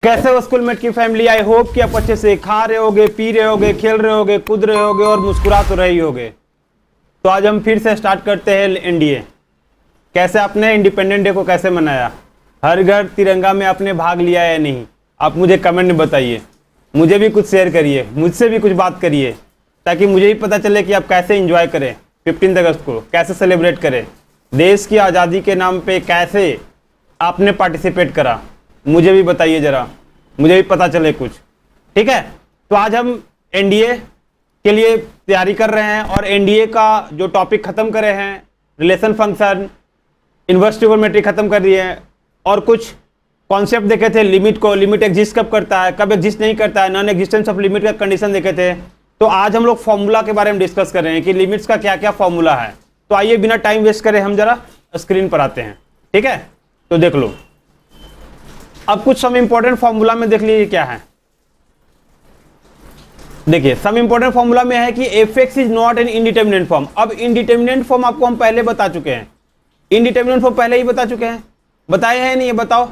कैसे हो स्कूलमेट की फैमिली। आई होप कि आप अच्छे से खा रहे होगे, पी रहे होगे, खेल रहे होगे, कूद रहे होगे और मुस्कुरा तो रहे ही होगे। तो आज हम फिर से स्टार्ट करते हैं एनडीए। कैसे आपने इंडिपेंडेंट डे को कैसे मनाया, हर घर तिरंगा में आपने भाग लिया या नहीं, आप मुझे कमेंट में बताइए। मुझे भी कुछ शेयर करिए, मुझसे भी कुछ बात करिए, ताकि मुझे भी पता चले कि आप कैसे इंजॉय करें 15 अगस्त को, कैसे सेलिब्रेट करें, देश की आज़ादी के नाम पे कैसे आपने पार्टिसिपेट करा। मुझे भी बताइए ज़रा, मुझे भी पता चले कुछ। ठीक है, तो आज हम एनडीए के लिए तैयारी कर रहे हैं और एनडीए का जो टॉपिक ख़त्म करे हैं, रिलेशन फंक्शन, इन्वर्स ट्रिगोनोमेट्री ख़त्म कर दिए हैं और कुछ कॉन्सेप्ट देखे थे। लिमिट को, लिमिट एग्जिस्ट कब करता है, कब एग्जिस्ट नहीं करता है, नॉन एग्जिस्टेंस ऑफ लिमिट का कंडीशन देखे थे। तो आज हम लोग फॉर्मूला के बारे में डिस्कस कर रहे हैं कि लिमिट्स का क्या क्या फॉर्मूला है। तो आइए बिना टाइम वेस्ट करें हम जरा स्क्रीन पर आते हैं। ठीक है, तो देख लो। अब कुछ सम इंपॉर्टेंट फॉर्मूला में देख लीजिए क्या है। देखिए, सम इंपॉर्टेंट फॉर्मूला में है कि F x is not an indeterminate form. अब इंडिटर्मिनेंट फॉर्म आपको हम पहले बता चुके हैं, इंडिटर्मिनेंट फॉर्म पहले ही बता चुके हैं, बताए हैं नहीं, बताओ।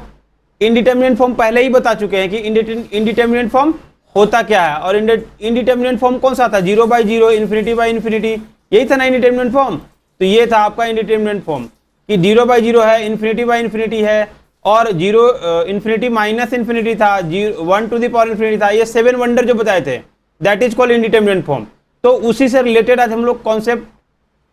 इंडिटर्मिनेंट फॉर्म पहले ही बता चुके हैं कि इंडिटर्मिनेंट फॉर्म होता क्या है। और इंडिटर्मिनेंट फॉर्म कौन सा था, 0/0, इन्फिनिटी बाई इन्फिनिटी, यही था ना इंडिटर्मिनेंट फॉर्म। तो ये था आपका इंडिटर्मिनेंट फॉर्म कि 0/0 है, इन्फिनिटी बाई इन्फिनिटी है और 0 इन्फिनिटी माइनस इन्फिनिटी था, 1 टू द पावर इन्फिनिटी था। ये 7 वंडर जो बताए थे, that is called indeterminate form. तो उसी से रिलेटेड आज हम लोग कॉन्सेप्ट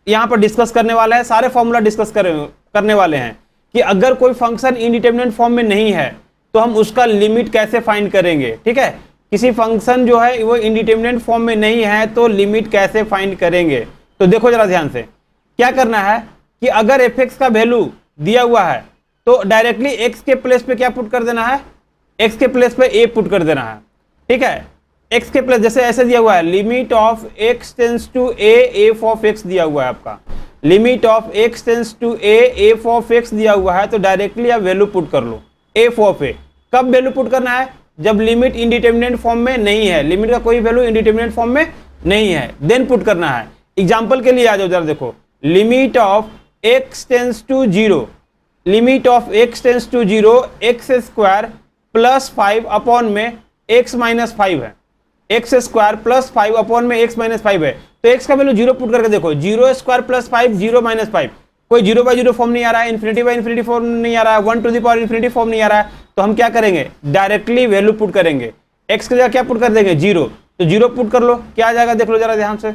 यहाँ पर डिस्कस करने वाले हैं, सारे फॉर्मूला डिस्कस करने वाले हैं कि अगर कोई फंक्शन इंडिटर्मिनेंट फॉर्म में नहीं है तो हम उसका लिमिट कैसे फाइंड करेंगे। ठीक है, किसी फंक्शन जो है वो इंडिटर्मिनेंट फॉर्म में नहीं है तो लिमिट कैसे फाइंड करेंगे। तो देखो जरा ध्यान से, क्या करना है कि अगर एफ एक्स का वैल्यू दिया हुआ है तो डायरेक्टली एक्स के प्लेस पे क्या पुट कर देना है, एक्स के प्लेस पे ए पुट कर देना है। ठीक है, एक्स के प्लेस जैसे ऐसे दिया हुआ है, limit of x tends to a f of x दिया हुआ है आपका, limit of x tends to a f of x दिया हुआ है। तो डायरेक्टली आप वैल्यू पुट कर लो एफ ऑफ ए। कब वैल्यू पुट करना है, जब लिमिट इंडिटर्मिनेंट फॉर्म में नहीं है, लिमिट का कोई वैल्यू इंडिटर्मिनेंट फॉर्म में नहीं है, देन पुट करना है। एग्जाम्पल के लिए आ जाओ जरा, देखो limit of x tends to 0, limit of x tends to 0 x square plus 5 upon में एक्स माइनस 5 है, एक्स स्क्वायर प्लस 5 अपॉन में एक्स माइनस 5 है। तो एक्स का वैल्यू 0 पुट करके देखो, 0 स्क्वायर प्लस 5, 0 माइनस 5, कोई 0/0 फॉर्म नहीं आ रहा है, इन्फिनिटी बाई इन्फिनिटी फॉर्म नहीं आ रहा है, 1 to the power infinity form नहीं आ रहा है। तो हम क्या करेंगे, डायरेक्टली वैल्यू पुट करेंगे, एक्स की जगह क्या पुट कर देंगे, 0। तो 0 पुट कर लो, क्या आ जाएगा देख लो जरा ध्यान से।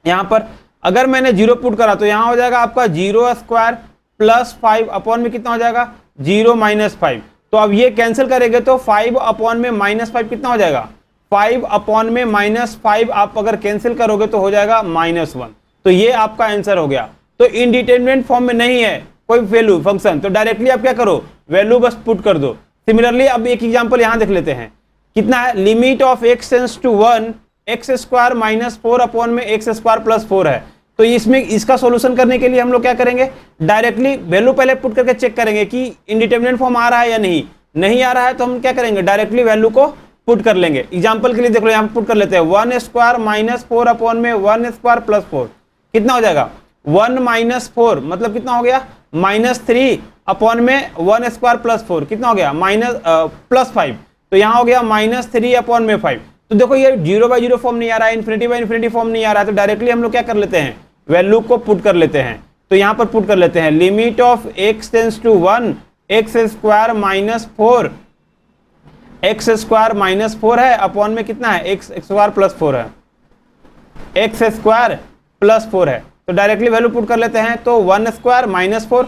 यहाँ पर अगर मैंने 0 पुट करा तो यहाँ हो जाएगा आपका 0 स्क्वायर प्लस 5 अपॉन में कितना हो जाएगा, 0 माइनस 5। तो अब ये कैंसिल करेंगे तो 5 अपॉन में माइनस 5 कितना हो जाएगा, 5 अपॉन में माइनस 5 आप अगर कैंसिल करोगे तो हो जाएगा -1। तो ये आपका आंसर हो गया। तो इंडिटर्मिनेंट फॉर्म में नहीं है कोई वैल्यू फंक्शन, तो डायरेक्टली आप क्या करो, वैल्यू बस पुट कर दो। सिमिलरली अब एक एग्जांपल यहां देख लेते हैं, कितना है, limit of x tends to 1 x square minus 4 upon में एक्स स्क्वायर प्लस 4 है। तो इसमें इसका सॉल्यूशन करने के लिए हम लोग क्या करेंगे, डायरेक्टली वैल्यू पहले पुट करके चेक करेंगे कि इंडिटर्मिनेंट फॉर्म आ रहा है या नहीं आ रहा है। तो हम क्या करेंगे, डायरेक्टली वैल्यू को पुट कर लेंगे। एग्जांपल के लिए देख लो, यहाँ पुट कर लेते हैं 1 स्क्वायर माइनस 4 अपॉन में 1 स्क्वायर प्लस 4, कितना हो जाएगा 1 माइनस 4 मतलब कितना हो गया, -3 अपॉन में 1 स्क्वायर प्लस 4 कितना हो गया, प्लस 5। तो यहाँ हो गया -3 अपॉन में 5। तो देखो ये 0/0 फॉर्म नहीं आ रहा है, इन्फिनिटी बाई इन्फिनिटी फॉर्म नहीं आ रहा है। तो डायरेक्टली हम लोग क्या कर लेते हैं, वैल्यू को पुट कर लेते हैं। तो यहाँ पर पुट कर लेते हैं, limit of x tends to 1 x square minus 4, x square minus 4 है अपॉन में कितना है, एक्स स्क्वायर प्लस 4 है, एक्स स्क्वायर प्लस 4 है। तो डायरेक्टली वैल्यू पुट कर लेते हैं। तो 1 square minus 4,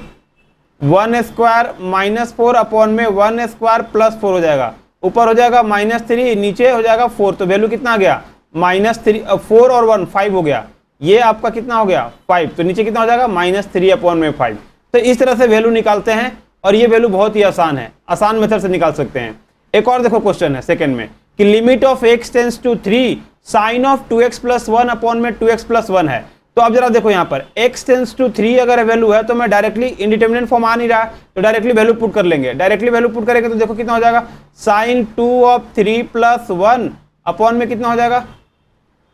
1 square minus 4 upon में 1 स्क्वायर प्लस 4 हो जाएगा, ऊपर हो जाएगा -3, नीचे हो जाएगा 4। तो वैल्यू कितना आ गया, -3, 4 और 1 5 हो गया, ये आपका कितना हो गया 5। तो नीचे कितना हो जाएगा, -3 अपॉन में 5। तो इस तरह से वैल्यू निकालते हैं और ये वैल्यू बहुत ही आसान है, आसान मेथड से निकाल सकते हैं। एक और देखो क्वेश्चन है सेकंड में कि limit of x tends to 3 sine of 2x plus 1 upon में 2x प्लस 1 है। तो अब जरा देखो यहाँ पर x टेंस टू 3 अगर वैल्यू है तो मैं डायरेक्टली इंडिटर्मिनेंट फॉर्म आ नहीं रहा, तो डायरेक्टली वैल्यू पुट कर लेंगे। डायरेक्टली वैल्यू पुट करेंगे तो देखो कितना हो जाएगा, साइन 2 ऑफ 3 प्लस 1 अपॉन में कितना हो जाएगा,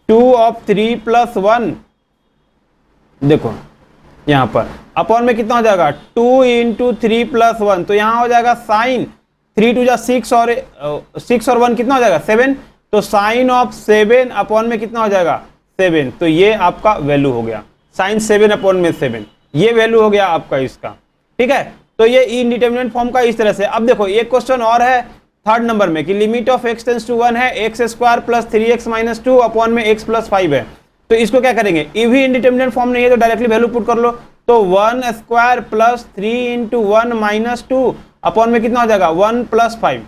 2 ऑफ 3 प्लस 1। देखो यहाँ पर अपॉन में कितना हो जाएगा, 2 इंटू 3 प्लस 1। तो यहाँ हो जाएगा साइन 3 टू जा 6 और 1 कितना हो जाएगा 7, तो साइन ऑफ 7 अपॉन में कितना हो जाएगा 7, तो ये आपका वैल्यू हो गया साइन 7 अपॉन में 7, ये वैल्यू हो गया आपका इसका। ठीक है, तो ये इनडिटरमिनेट फॉर्म का इस तरह से। अब देखो एक क्वेश्चन और है 3rd नंबर में कि limit of x tends to 1 है x square plus 3x minus 2 upon में x प्लस 5 है। तो इसको क्या करेंगे, ये भी इनडिटरमिनेट फॉर्म नहीं है तो डायरेक्टली वैल्यू पुट कर लो, तो 1 square plus 3 into 1 minus 2 upon में कितना हो जाएगा 1 प्लस 5,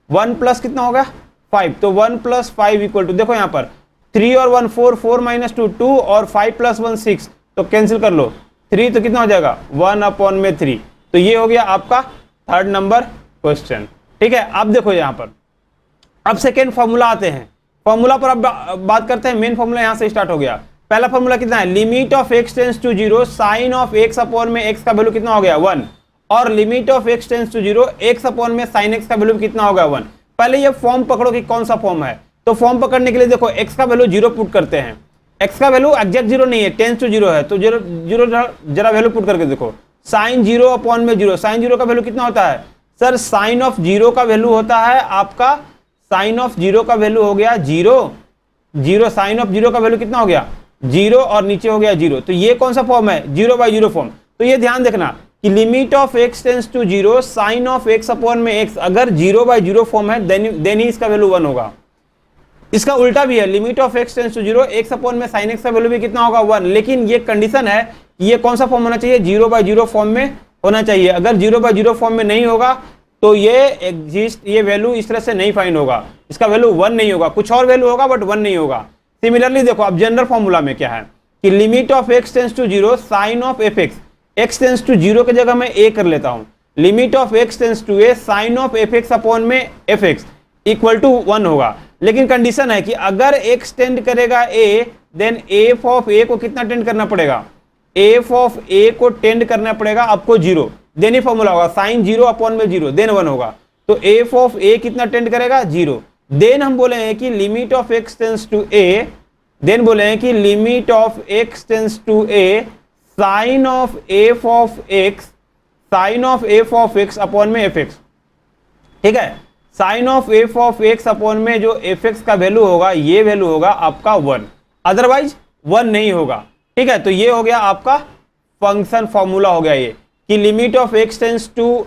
1 प्लस कितना होगा 5, तो 1 प्लस 5 इक्वल टू, देखो यहाँ पर 3 और 1 4, 4 माइनस 2 2 और 5 प्लस 1 6, तो कैंसिल कर लो 3, तो कितना हो जाएगा 1 अपॉन में 3। तो ये हो गया आपका 3rd नंबर क्वेश्चन। ठीक है, अब देखो यहाँ पर अब सेकेंड फॉर्मूला आते हैं, फॉर्मूला पर अब बात करते हैं। मेन फॉर्मूला यहाँ से स्टार्ट हो गया। पहला फॉर्मूला कितना है, limit of x tends to 0 sine of x upon में x का वैल्यू कितना हो गया 1, और limit of x tends to 0 x upon में साइन x का वैल्यू कितना होगा 1। पहले ये फॉर्म पकड़ो कि कौन सा फॉर्म है, तो फॉर्म पकड़ने के लिए देखो x का वैल्यू 0 पुट करते हैं, x का वैल्यू एग्जैक्ट 0 नहीं है, टेंस टू 0 है, तो 0 जरा वैल्यू पुट करके देखो, साइन 0 अपॉन में 0, साइन 0 का वैल्यू कितना होता है सर, साइन ऑफ 0 का वैल्यू होता है आपका, साइन ऑफ 0 का वैल्यू हो गया 0, साइन ऑफ 0 का वैल्यू कितना हो गया 0 और नीचे हो गया 0, तो ये कौन सा फॉर्म है 0/0 फॉर्म। तो ये ध्यान देखना कि limit of x tends to 0 sine of x upon में x अगर 0/0 फॉर्म है देन ही इसका वैल्यू 1 होगा। इसका उल्टा भी है, limit of x tends to 0 x upon में साइन x का वैल्यू भी कितना होगा 1, लेकिन ये कंडीशन है कि ये कौन सा फॉर्म होना चाहिए 0/0 फॉर्म में होना चाहिए। अगर 0/0 फॉर्म में नहीं होगा तो ये वैल्यू इस तरह से नहीं फाइंड होगा, इसका वैल्यू 1 नहीं होगा, कुछ और वैल्यू होगा बट 1 नहीं होगा। सिमिलरली देखो अब जनरल फॉर्मूला में क्या है कि limit of x tends to 0 sine of fx, x tends to 0 की जगह मैं a कर लेता हूं, limit of x tends to a sine of fx upon में fx इक्वल टू 1 होगा। लेकिन कंडीशन है कि अगर x टेंड करेगा a then f of a को कितना टेंड करना पड़ेगा, f ऑफ a को टेंड करना पड़ेगा आपको 0, देन ही फॉर्मूला होगा साइन 0 अपॉन में 0 देन 1 होगा, तो f ऑफ a कितना टेंड करेगा 0, देन हम बोले हैं कि limit of x tends to a, देन बोले हैं कि limit of x tends to a sine of f of x, sine of f of x upon में fx। ठीक है, sine of f of x upon में जो fx का वैल्यू होगा ये वैल्यू होगा आपका 1, अदरवाइज 1 नहीं होगा। ठीक है, तो ये हो गया आपका फंक्शन फॉर्मूला हो गया ये कि limit of x tends to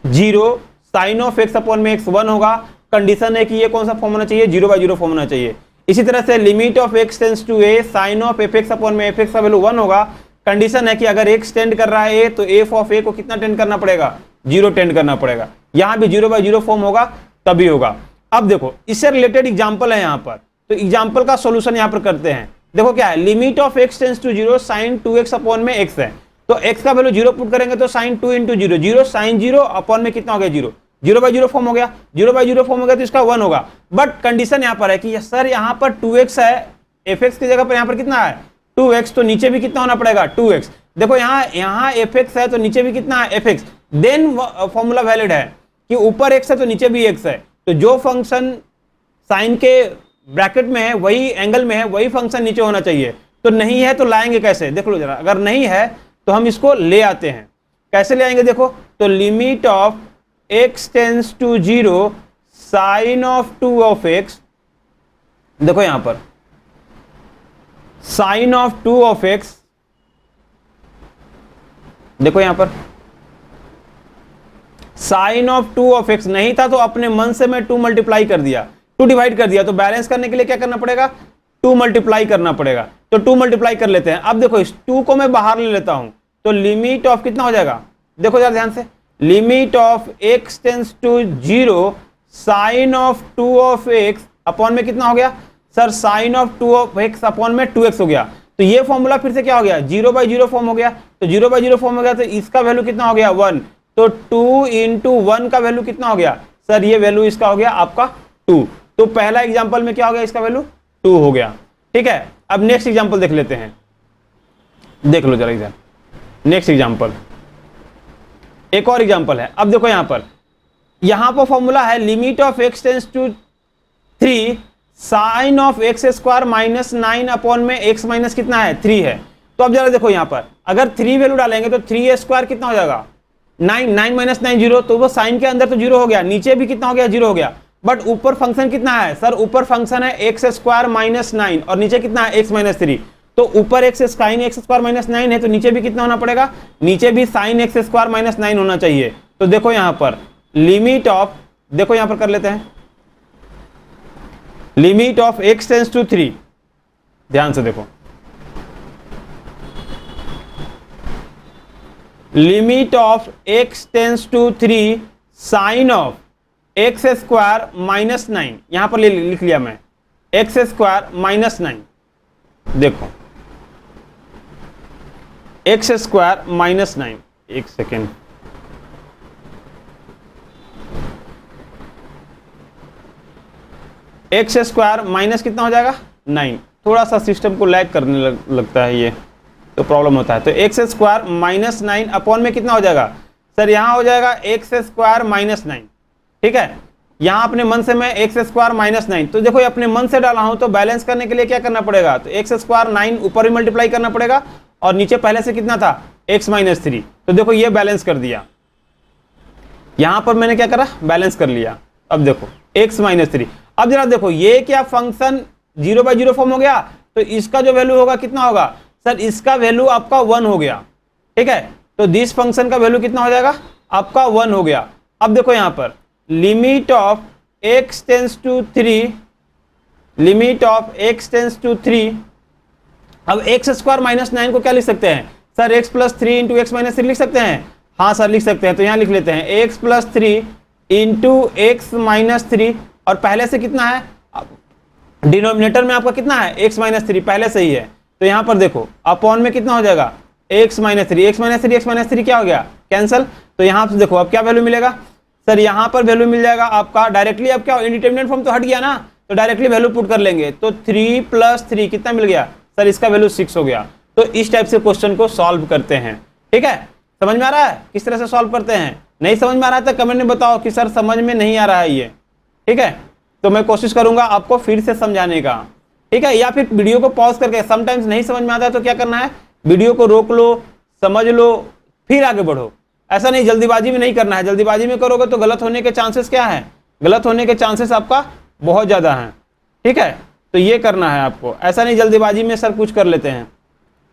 0 sine of x upon में x 1 होगा। कंडीशन है कि ये कौन सा फॉर्म होना चाहिए 0/0 फॉर्म होना चाहिए। इसी तरह से limit of x tends to a sine of fx upon में fx का वैल्यू 1 होगा। कंडीशन है कि अगर x टेंड कर रहा है a तो f ऑफ a को कितना टेंड करना पड़ेगा 0 टेंड करना पड़ेगा, यहां भी 0/0 फॉर्म होगा तभी होगा। अब देखो इससे रिलेटेड एग्जांपल है यहां पर, तो एग्जांपल का सॉल्यूशन यहां पर करते हैं। देखो क्या है, limit of x tends to 0 sine 2x upon में x है, तो x का वैल्यू 0 पुट करेंगे तो साइन 2 इंटू 0 0 साइन 0 अपॉन में कितना हो गया 0, 0/0 फॉर्म हो गया, 0/0 फॉर्म हो गया तो इसका 1 होगा। बट कंडीशन यहां पर है कि सर यहां पर 2x है, fx की जगह पर यहां पर कितना है 2x, तो नीचे भी कितना होना पड़ेगा 2x। देखो यहां fx है तो नीचे भी कितना है fx, देन फॉर्मूला वैलिड है कि ऊपर x है तो नीचे भी x है, तो जो फंक्शन साइन के ब्रैकेट में है वही एंगल में है वही फंक्शन नीचे होना चाहिए। तो नहीं है तो लाएंगे कैसे, देख लो जरा, अगर नहीं है तो हम इसको ले आते हैं। कैसे ले आएंगे देखो, तो limit of x tends to 0 sine of 2 of x, देखो यहां पर साइन ऑफ 2 ऑफ x, देखो यहां पर साइन ऑफ 2 ऑफ x नहीं था तो अपने मन से मैं 2 मल्टीप्लाई कर दिया, 2 डिवाइड कर दिया, तो बैलेंस करने के लिए क्या करना पड़ेगा 2 मल्टीप्लाई करना पड़ेगा, तो 2 मल्टीप्लाई कर लेते हैं। अब देखो इस 2 को मैं बाहर ले लेता हूं तो लिमिट ऑफ कितना हो जाएगा, देखो जरा ध्यान से, limit of x tends to 0 sine of 2 of x upon में कितना हो गया sir, sine of 2 of x upon में 2x हो गया। तो ये फॉर्मूला फिर से क्या हो गया 0/0 फॉर्म हो गया, तो 0/0 फॉर्म हो गया तो इसका वैल्यू कितना हो गया 1, तो 2 इंटू 1 का वैल्यू कितना हो गया सर, ये वैल्यू इसका हो गया आपका 2। तो पहला एग्जांपल में क्या हो गया, इसका वैल्यू 2 हो गया। ठीक है, अब नेक्स्ट एग्जांपल देख लेते हैं, देख लो जरा एग्जांपल, नेक्स्ट एग्जांपल, एक और एग्जांपल है। अब देखो यहां पर फॉर्मूला है limit of x tends to 3 sine of x square minus 9 upon में x माइनस कितना है 3 है। तो अब जरा देखो यहां पर अगर 3 वैल्यू डालेंगे तो 3 स्क्वायर कितना हो जाएगा 9, 9 माइनस 9 जीरो, तो वो साइन के अंदर तो जीरो हो गया, नीचे भी कितना हो गया, जीरो हो गया। बट ऊपर फंक्शन कितना है सर, ऊपर फंक्शन है एक्स स्क्वायर माइनस 9 और नीचे कितना है एक्स माइनस 3। तो ऊपर x sine x square minus 9 है, तो नीचे भी कितना होना पड़ेगा, नीचे भी साइन एक्स स्क्वायर माइनस 9 होना चाहिए। तो देखो यहां पर लिमिट ऑफ, देखो यहां पर कर लेते हैं, limit of x tends to 3, ध्यान से देखो, limit of x tends to 3 sine of x square minus 9, यहां पर लिख लिया मैं एक्स स्क्वायर माइनस 9, देखो एक्स स्क्वायर माइनस 9, एक सेकेंड, एक्स स्क्वायर माइनस कितना हो जाएगा 9, थोड़ा सा सिस्टम को लैग करने लगता है ये, तो प्रॉब्लम होता है। तो एक्स स्क्वायर माइनस 9 अपॉन में कितना हो जाएगा सर, यहां हो जाएगा एक्स स्क्वायर माइनस 9, ठीक है। यहां अपने मन से मैं एक्स स्क्वायर माइनस 9, तो देखो ये अपने मन से डाला हूं, तो बैलेंस करने के लिए क्या करना पड़ेगा, तो एक्स स्क्वायर 9 ऊपर भी मल्टीप्लाई करना पड़ेगा और नीचे पहले से कितना था एक्स माइनस 3, तो देखो ये बैलेंस कर दिया, यहां पर मैंने क्या करा, बैलेंस कर लिया। अब देखो एक्स माइनस 3, अब जरा देखो ये क्या फंक्शन 0/0 फॉर्म हो गया, तो इसका जो वैल्यू होगा कितना होगा सर, इसका वैल्यू आपका 1 हो गया, ठीक है। तो दिस फंक्शन का वैल्यू कितना हो जाएगा आपका 1 हो गया। अब देखो यहां पर limit of x tends to 3, limit of x tends to 3, अब एक्स स्क्वायर माइनस 9 को क्या लिख सकते हैं sir, x plus 3 into x minus 3 लिख सकते हैं, हाँ सर लिख सकते हैं। तो यहां लिख लेते हैं x plus 3 into x minus 3, और पहले से कितना है, डिनोमिनेटर में आपका कितना है x माइनस 3 पहले से ही है, तो यहां पर देखो अपॉन में कितना हो जाएगा x minus 3, x minus 3 x minus 3 क्या हो गया कैंसिल। तो यहां से देखो अब क्या वैल्यू मिलेगा सर, यहां पर वैल्यू मिल जाएगा आपका डायरेक्टली, अब क्या इंडिटरमिनेट फॉर्म तो हट गया ना, तो डायरेक्टली वैल्यू पुट कर लेंगे, तो 3 प्लस 3 कितना मिल गया सर, इसका वैल्यू 6 हो गया। तो इस टाइप से क्वेश्चन को सॉल्व करते हैं, ठीक है। समझ में आ रहा है किस तरह से सॉल्व करते हैं, नहीं समझ में आ रहा है तो कमेंट में बताओ कि सर समझ में नहीं आ रहा है ये, ठीक है। तो मैं कोशिश करूंगा आपको फिर से समझाने का, ठीक है, या फिर वीडियो को पॉज करके, समटाइम्स नहीं समझ में आता है तो क्या करना है, वीडियो को रोक लो, समझ लो, फिर आगे बढ़ो। ऐसा नहीं, जल्दीबाजी में नहीं करना है, जल्दीबाजी में करोगे तो गलत होने के चांसेस क्या है, गलत होने के चांसेस आपका बहुत ज्यादा हैं, ठीक है। तो ये करना है आपको, ऐसा नहीं जल्दीबाजी में सर कुछ कर लेते हैं,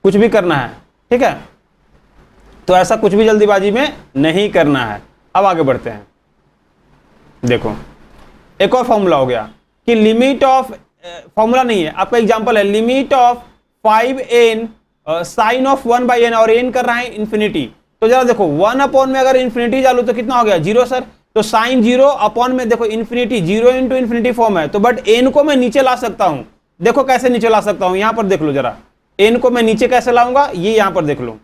कुछ भी करना है, ठीक है। तो ऐसा कुछ भी जल्दीबाजी में नहीं करना है। अब आगे बढ़ते हैं, देखो एक और फॉर्मूला हो गया कि लिमिट ऑफ, फॉर्मूला नहीं है आपका एग्जांपल है, limit of 5n sign of 1/n, और n कर रहा है इन्फिनिटी। तो जरा देखो 1 अपॉन में अगर इन्फिनिटी डालू तो कितना हो गया 0 सर, तो साइन 0 अपॉन में देखो इन्फिनिटी, 0 इंटू इन्फिनिटी फॉर्म है, तो बट n को मैं नीचे ला सकता हूं, देखो कैसे नीचे ला सकता हूं, यहां पर देख लो जरा, n को मैं नीचे कैसे लाऊंगा, ये यहां पर देख लो,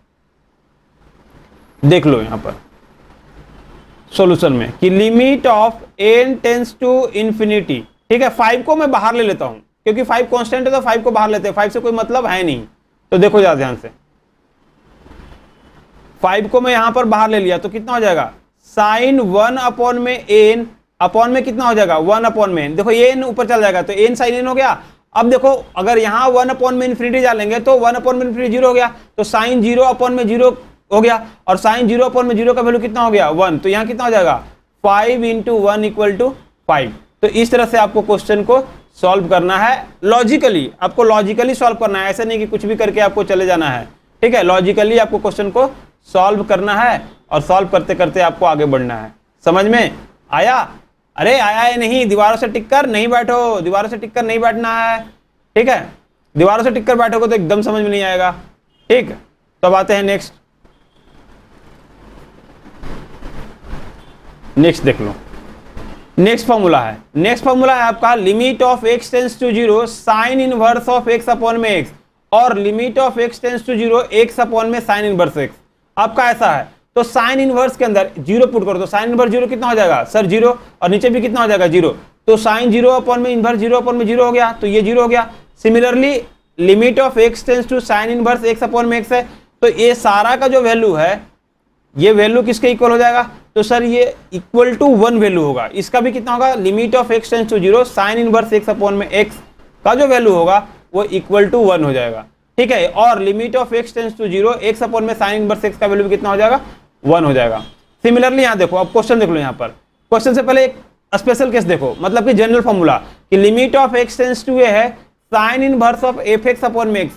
देख लो यहां पर सॉल्यूशन में कि limit of n tends to infinity, ठीक है। 5 को मैं बाहर ले लेता हूं क्योंकि 5 कांस्टेंट है, तो 5 को बाहर लेते हैं, 5 से कोई मतलब है नहीं। तो देखो जरा ध्यान से, 5 को मैं यहां पर बाहर ले लिया तो कितना हो जाएगा, साइन 1 अपॉन में n, अपॉन में कितना हो जाएगा 1 अपॉन में, देखो ये n ऊपर चल जाएगा तो n साइन n हो गया। अब देखो अगर यहां 1 अपॉन में इन्फिनिटी डालेंगे तो 1 अपॉन में इन्फिनिटी 0 हो गया, तो साइन 0 अपॉन में 0 हो गया, और साइन 0 अपॉन में 0 का वैल्यू कितना हो गया 1, तो यहां कितना हो जाएगा 5 इंटू 1 इक्वल टू 5। तो इस तरह से आपको क्वेश्चन को सॉल्व करना है, लॉजिकली आपको लॉजिकली सॉल्व करना है, ऐसा नहीं कि कुछ भी करके आपको चले जाना है, ठीक है। लॉजिकली आपको क्वेश्चन को सॉल्व करना है और सॉल्व करते करते आपको आगे बढ़ना है। समझ में आया, अरे आया है नहीं, दीवारों से टिक कर नहीं बैठो, दीवारों से टिक कर नहीं बैठना है, ठीक है। दीवारों से टिक कर बैठोगे तो एकदम समझ में नहीं आएगा, ठीक। तो अब आते हैं नेक्स्ट, नेक्स्ट देख लो, नेक्स्ट फॉर्मूला है, नेक्स्ट फॉर्मूला है आपका limit of x tends to 0 sine inverse of x upon में x, और limit of x tends to 0 x upon में साइन इनवर्स x। आपका ऐसा है तो साइन इनवर्स के अंदर 0 पुट करो, तो साइन इनवर्स 0 कितना हो जाएगा सर 0, और नीचे भी कितना हो जाएगा 0, तो साइन 0 अपॉन में इनवर्स 0 अपॉन में 0 हो गया, तो ये 0 हो गया। Similarly limit of x tends to sine inverse x upon में x है, तो ये सारा का जो वैल्यू है ये वैल्यू किसके इक्वल हो जाएगा, तो सर ये इक्वल टू 1 वैल्यू होगा, इसका भी कितना होगा, limit of x tends to 0 sine inverse x upon में x का जो वैल्यू होगा वो इक्वल टू 1 हो जाएगा, ठीक है। और limit of x tends to 0 x upon में साइन इनवर्स x का वैल्यू भी कितना हो जाएगा 1 हो जाएगा। सिमिलरली यहाँ देखो, अब क्वेश्चन देख लो, यहाँ पर क्वेश्चन से पहले एक स्पेशल केस देखो, मतलब कि जनरल फॉर्मूला कि limit of x tends to a है sine inverse of fx upon में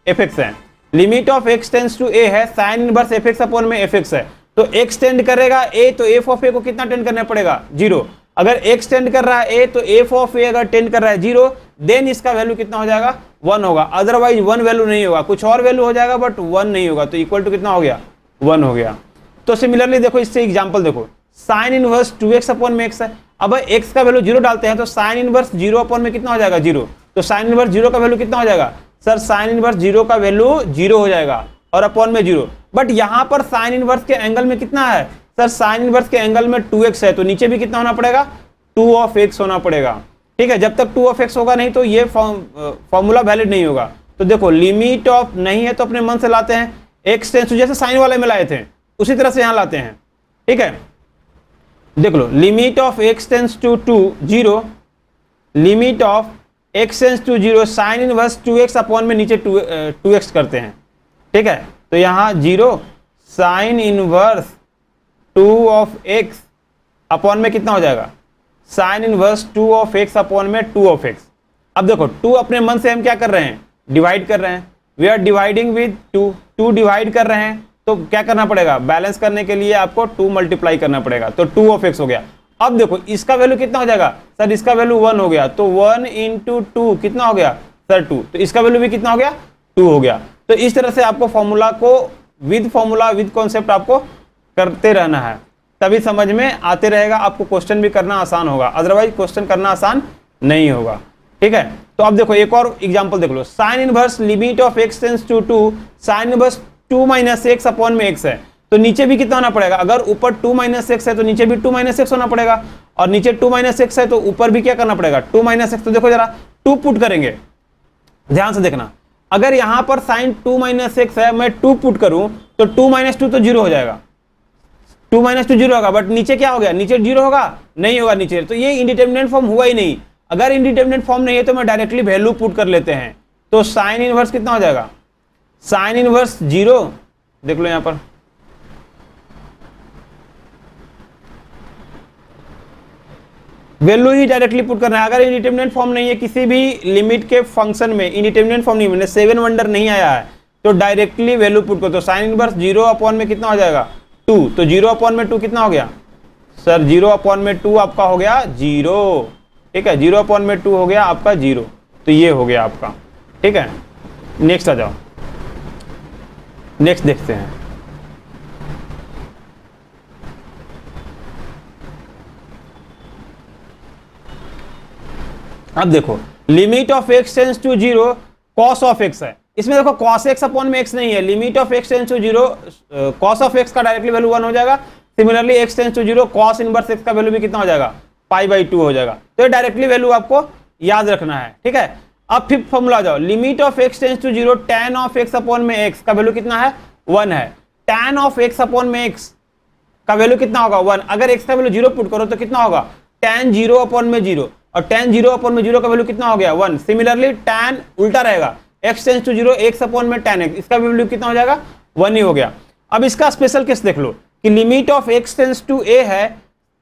fx है, limit of x tends to a है साइन इनवर्स fx अपॉन में fx है। तो x टेंड करेगा a, तो f ऑफ a को कितना टेंड करना पड़ेगा, 0। अगर x टेंड कर रहा है a, तो f ऑफ a अगर टेंड कर रहा है 0, देन इसका वैल्यू कितना हो जाएगा, 1 होगा। अदरवाइज 1 वैल्यू नहीं होगा, कुछ और वैल्यू हो जाएगा बट 1 नहीं होगा, तो इक्वल टू कितना हो गया, 1 हो गया। तो सिमिलरली देखो, इससे एग्जांपल देखो, साइन इनवर्स 2x अपॉन में x है। अब x का वैल्यू 0 डालते हैं तो साइन इनवर्स 0 अपॉन में कितना हो जाएगा, 0। तो साइन इनवर्स 0 का वैल्यू कितना हो जाएगा सर, साइन इनवर्स 0 का वैल्यू 0 हो जाएगा और अपॉन में 0। बट यहाँ पर साइन इनवर्स के एंगल में कितना है सर, साइन इनवर्स के एंगल में 2x है, तो नीचे भी कितना होना पड़ेगा, 2 ऑफ x होना पड़ेगा। ठीक है, जब तक 2 ऑफ x होगा नहीं तो ये फॉर्मूला वैलिड नहीं होगा। तो देखो लिमिट ऑफ नहीं है तो अपने मन से लाते हैं, x टेंस टू, जैसे साइन वाले में लाए थे उसी तरह से यहाँ लाते हैं। ठीक है, देख लो, limit of x tends to 0, limit of x tends to 0 sine inverse 2x upon में नीचे 2x करते हैं। ठीक है, तो यहाँ 0 sine inverse 2 of x upon में कितना हो जाएगा, sign inverse 2 of x upon में 2 ऑफ x। अब देखो 2 अपने मन से हम क्या कर रहे हैं, डिवाइड कर रहे हैं, we are dividing with 2 divide कर रहे हैं, तो क्या करना पड़ेगा, बैलेंस करने के लिए आपको 2 मल्टीप्लाई करना पड़ेगा, तो 2 ऑफ x हो गया। अब देखो इसका वैल्यू कितना हो जाएगा सर, इसका वैल्यू 1 हो गया, तो 1 इंटू 2 कितना हो गया सर, 2। तो इसका वैल्यू भी कितना हो गया, 2 हो गया। तो इस तरह से आपको फॉर्मूला को विद कॉन्सेप्ट आपको करते रहना है, तभी समझ में आते रहेगा, आपको क्वेश्चन भी करना आसान होगा, अदरवाइज क्वेश्चन करना आसान नहीं होगा। ठीक है, तो अब देखो एक और एग्जांपल देख लो, sine inverse limit of x tends to 2 sine inverse 2 minus x upon में x है, तो नीचे भी कितना होना पड़ेगा, अगर ऊपर 2 माइनस x है तो नीचे भी 2 माइनस x होना पड़ेगा, और नीचे 2 माइनस x है तो ऊपर भी क्या करना पड़ेगा, 2 माइनस x। तो देखो जरा 2 पुट करेंगे, ध्यान से देखना, अगर यहां पर साइन 2 माइनस x है, मैं 2 पुट करूं तो 2 माइनस 2 तो 0 हो जाएगा, 2 माइनस 2 0 होगा, बट नीचे क्या हो गया, नीचे 0 होगा, नहीं होगा नीचे, तो ये इंडिटरमिनेट फॉर्म हुआ ही नहीं। अगर इंडिटरमिनेट फॉर्म नहीं है तो मैं डायरेक्टली वैल्यू पुट कर लेते हैं, तो साइन इनवर्स कितना हो जाएगा, साइन इनवर्स 0, देख लो यहां पर, वैल्यू ही डायरेक्टली पुट करना है। अगर इंडिटरमिनेट फॉर्म नहीं है किसी भी लिमिट के फंक्शन में, इंडिटरमिनेट फॉर्म नहीं, मैंने 7 वंडर नहीं आया है, तो डायरेक्टली वैल्यू पुट करो, तो साइन इनवर्स 0 अपॉन में कितना हो जाएगा, 2। तो 0 अपॉन में 2 कितना हो गया सर, 0 अपॉन में 2 आपका हो गया 0। ठीक है, 0 अपॉन में 2 हो गया आपका 0, तो ये हो गया आपका। ठीक है, नेक्स्ट आ जाओ, नेक्स्ट देखते हैं। अब देखो limit of x tends to 0 cos of x है, इसमें देखो cos x अपॉन में x नहीं है, limit of x tends to 0 cos of x का डायरेक्टली वैल्यू 1 हो जाएगा, similarly x tends to 0 cos inverse x का वैल्यू भी कितना हो जाएगा, पाई बाई 2 हो जाएगा। तो ये डायरेक्टली वैल्यू आपको याद रखना है। ठीक है, अब फिफ्थ फॉर्मूला जाओ, limit of x tends to 0 tan of x upon में x का वैल्यू कितना है, 1 है, tan ऑफ x अपॉन में x का वैल्यू कितना होगा, 1। अगर x का वैल्यू 0 पुट करो तो कितना होगा, tan 0 अपॉन में 0, और tan 0 अपॉन में 0 का वैल्यू कितना हो गया, 1। सिमिलरली tan उल्टा रहेगा, x tends to 0 x upon में tan x, इसका वैल्यू कितना हो जाएगा, 1 ही हो गया। अब इसका स्पेशल केस देख लो कि limit of x tends to a है,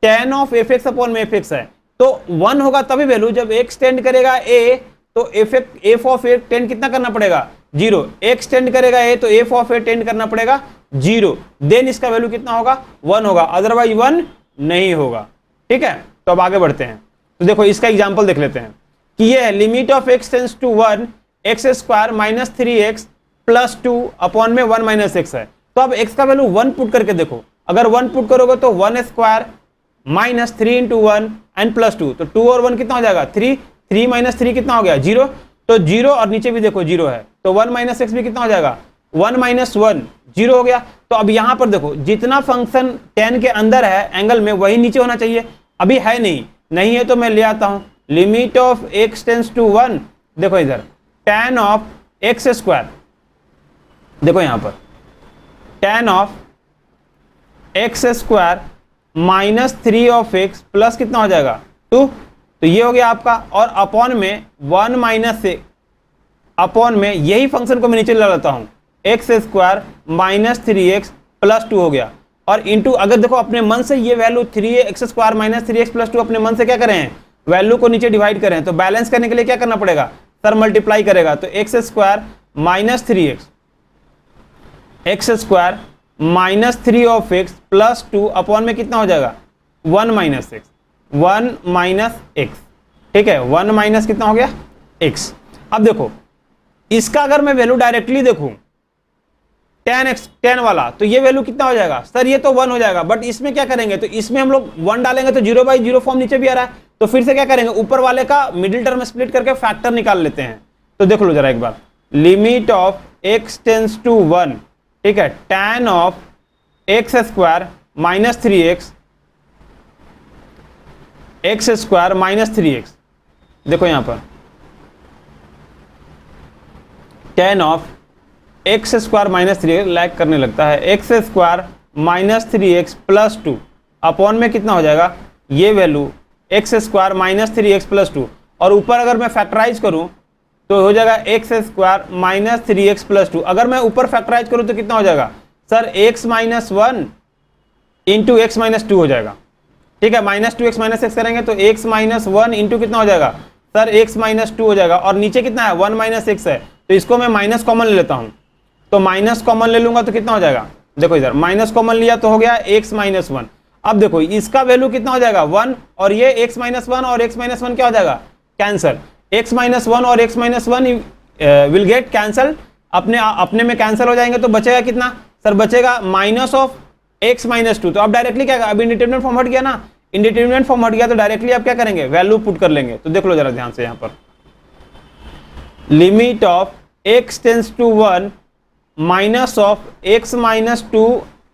tan ऑफ fx अपॉन में fx है, तो 1 होगा तभी वैल्यू जब x टेंड करेगा a, तो f ऑफ a टेंड कितना करना पड़ेगा, 0। x टेंड करेगा a तो f ऑफ a टेंड करना पड़ेगा 0, देन इसका वैल्यू कितना होगा, 1 होगा, अदरवाइज 1 नहीं होगा। ठीक है, तो अब आगे बढ़ते हैं। तो देखो इसका एग्जांपल देख लेते हैं कि ये है limit of x tends to 1 x square minus 3x plus 2 upon में 1 माइनस एक्स है। तो अब x का वैल्यू 1 पुट करके देखो, अगर 1 पुट करोगे तो 1 square minus 3 into 1 and plus 2, तो 2 और 1 कितना हो जाएगा, 3, 3 माइनस 3 कितना हो गया, 0, तो 0 और नीचे भी देखो 0 है, तो 1 माइनस एक्स भी कितना हो जाएगा, 1 माइनस 1 0 हो गया। तो अब यहां पर देखो जितना फंक्शन tan के अंदर है एंगल में वही नीचे होना चाहिए, अभी है नहीं है तो मैं ले आता हूं limit of x tends to 1, देखो इधर tan ऑफ एक्स स्क्वायर, देखो यहां पर tan of x square minus 3 of x plus कितना हो जाएगा 2, तो ये हो गया आपका, और अपॉन में 1 माइनस से अपॉन में यही फंक्शन को मैं नीचे ला लेता हूं, x square minus 3x plus 2 हो गया, और इंटू, अगर देखो अपने मन से ये वैल्यू 3x² माइनस 3x+2 अपने मन से क्या करें हैं, वैल्यू को नीचे डिवाइड करें, तो बैलेंस करने के लिए क्या करना पड़ेगा सर, मल्टीप्लाई करेगा। तो x² minus 3x, x² minus 3 of x plus 2 upon में कितना हो जाएगा 1 माइनस x, 1 माइनस x, ठीक है, 1 माइनस कितना हो गया x। अब देखो इसका अगर मैं वैल्यू डायरेक्टली देखूं 10x 10 वाला, तो ये वैल्यू कितना हो जाएगा सर, ये तो 1 हो जाएगा, बट इसमें क्या करेंगे, तो इसमें हम लोग 1 डालेंगे तो 0/0 फॉर्म नीचे भी आ रहा है, तो फिर से क्या करेंगे, ऊपर वाले का मिडिल टर्म स्प्लिट करके फैक्टर निकाल लेते हैं। तो देख लो जरा एक बार, limit of x tends to 1, ठीक है, tan of x² minus 3x, x² minus 3x, देखो यहां पर tan of x² minus 3x lag करने लगता है, x² minus 3x plus 2 upon में कितना हो जाएगा, ये value x² minus 3x plus 2, और ऊपर अगर मैं फैक्टराइज करूं तो हो जाएगा x² माइनस 3x प्लस 2। अगर मैं ऊपर फैक्टराइज करूं तो कितना हो जाएगा sir, x minus 1 into x minus 2 हो जाएगा, ठीक है, माइनस 2x माइनस x करेंगे तो x माइनस 1 इंटू कितना हो जाएगा सर, x माइनस 2 हो जाएगा, और नीचे कितना है 1 माइनस x है, तो इसको मैं माइनस कॉमन ले लेता हूं, तो माइनस कॉमन ले लूंगा तो कितना हो जाएगा, देखो इधर माइनस कॉमन लिया तो हो गया x माइनस 1। अब देखो इसका वैल्यू कितना हो जाएगा 1, और ये x माइनस 1 और x माइनस 1 क्या हो जाएगा कैंसल, x माइनस 1 और x minus 1 will get cancel, अपने में कैंसिल हो जाएंगे, तो बचेगा कितना सर, बचेगा माइनस ऑफ x माइनस 2। तो अब डायरेक्टली क्या, अब इंडिटरमिनेट फॉर्म हट गया ना, इंडिटरमिनेट फॉर्म हट गया तो डायरेक्टली आप क्या करेंगे, वैल्यू पुट कर लेंगे। तो देख लो जरा ध्यान से, यहां पर limit of x tends to 1 minus of x minus 2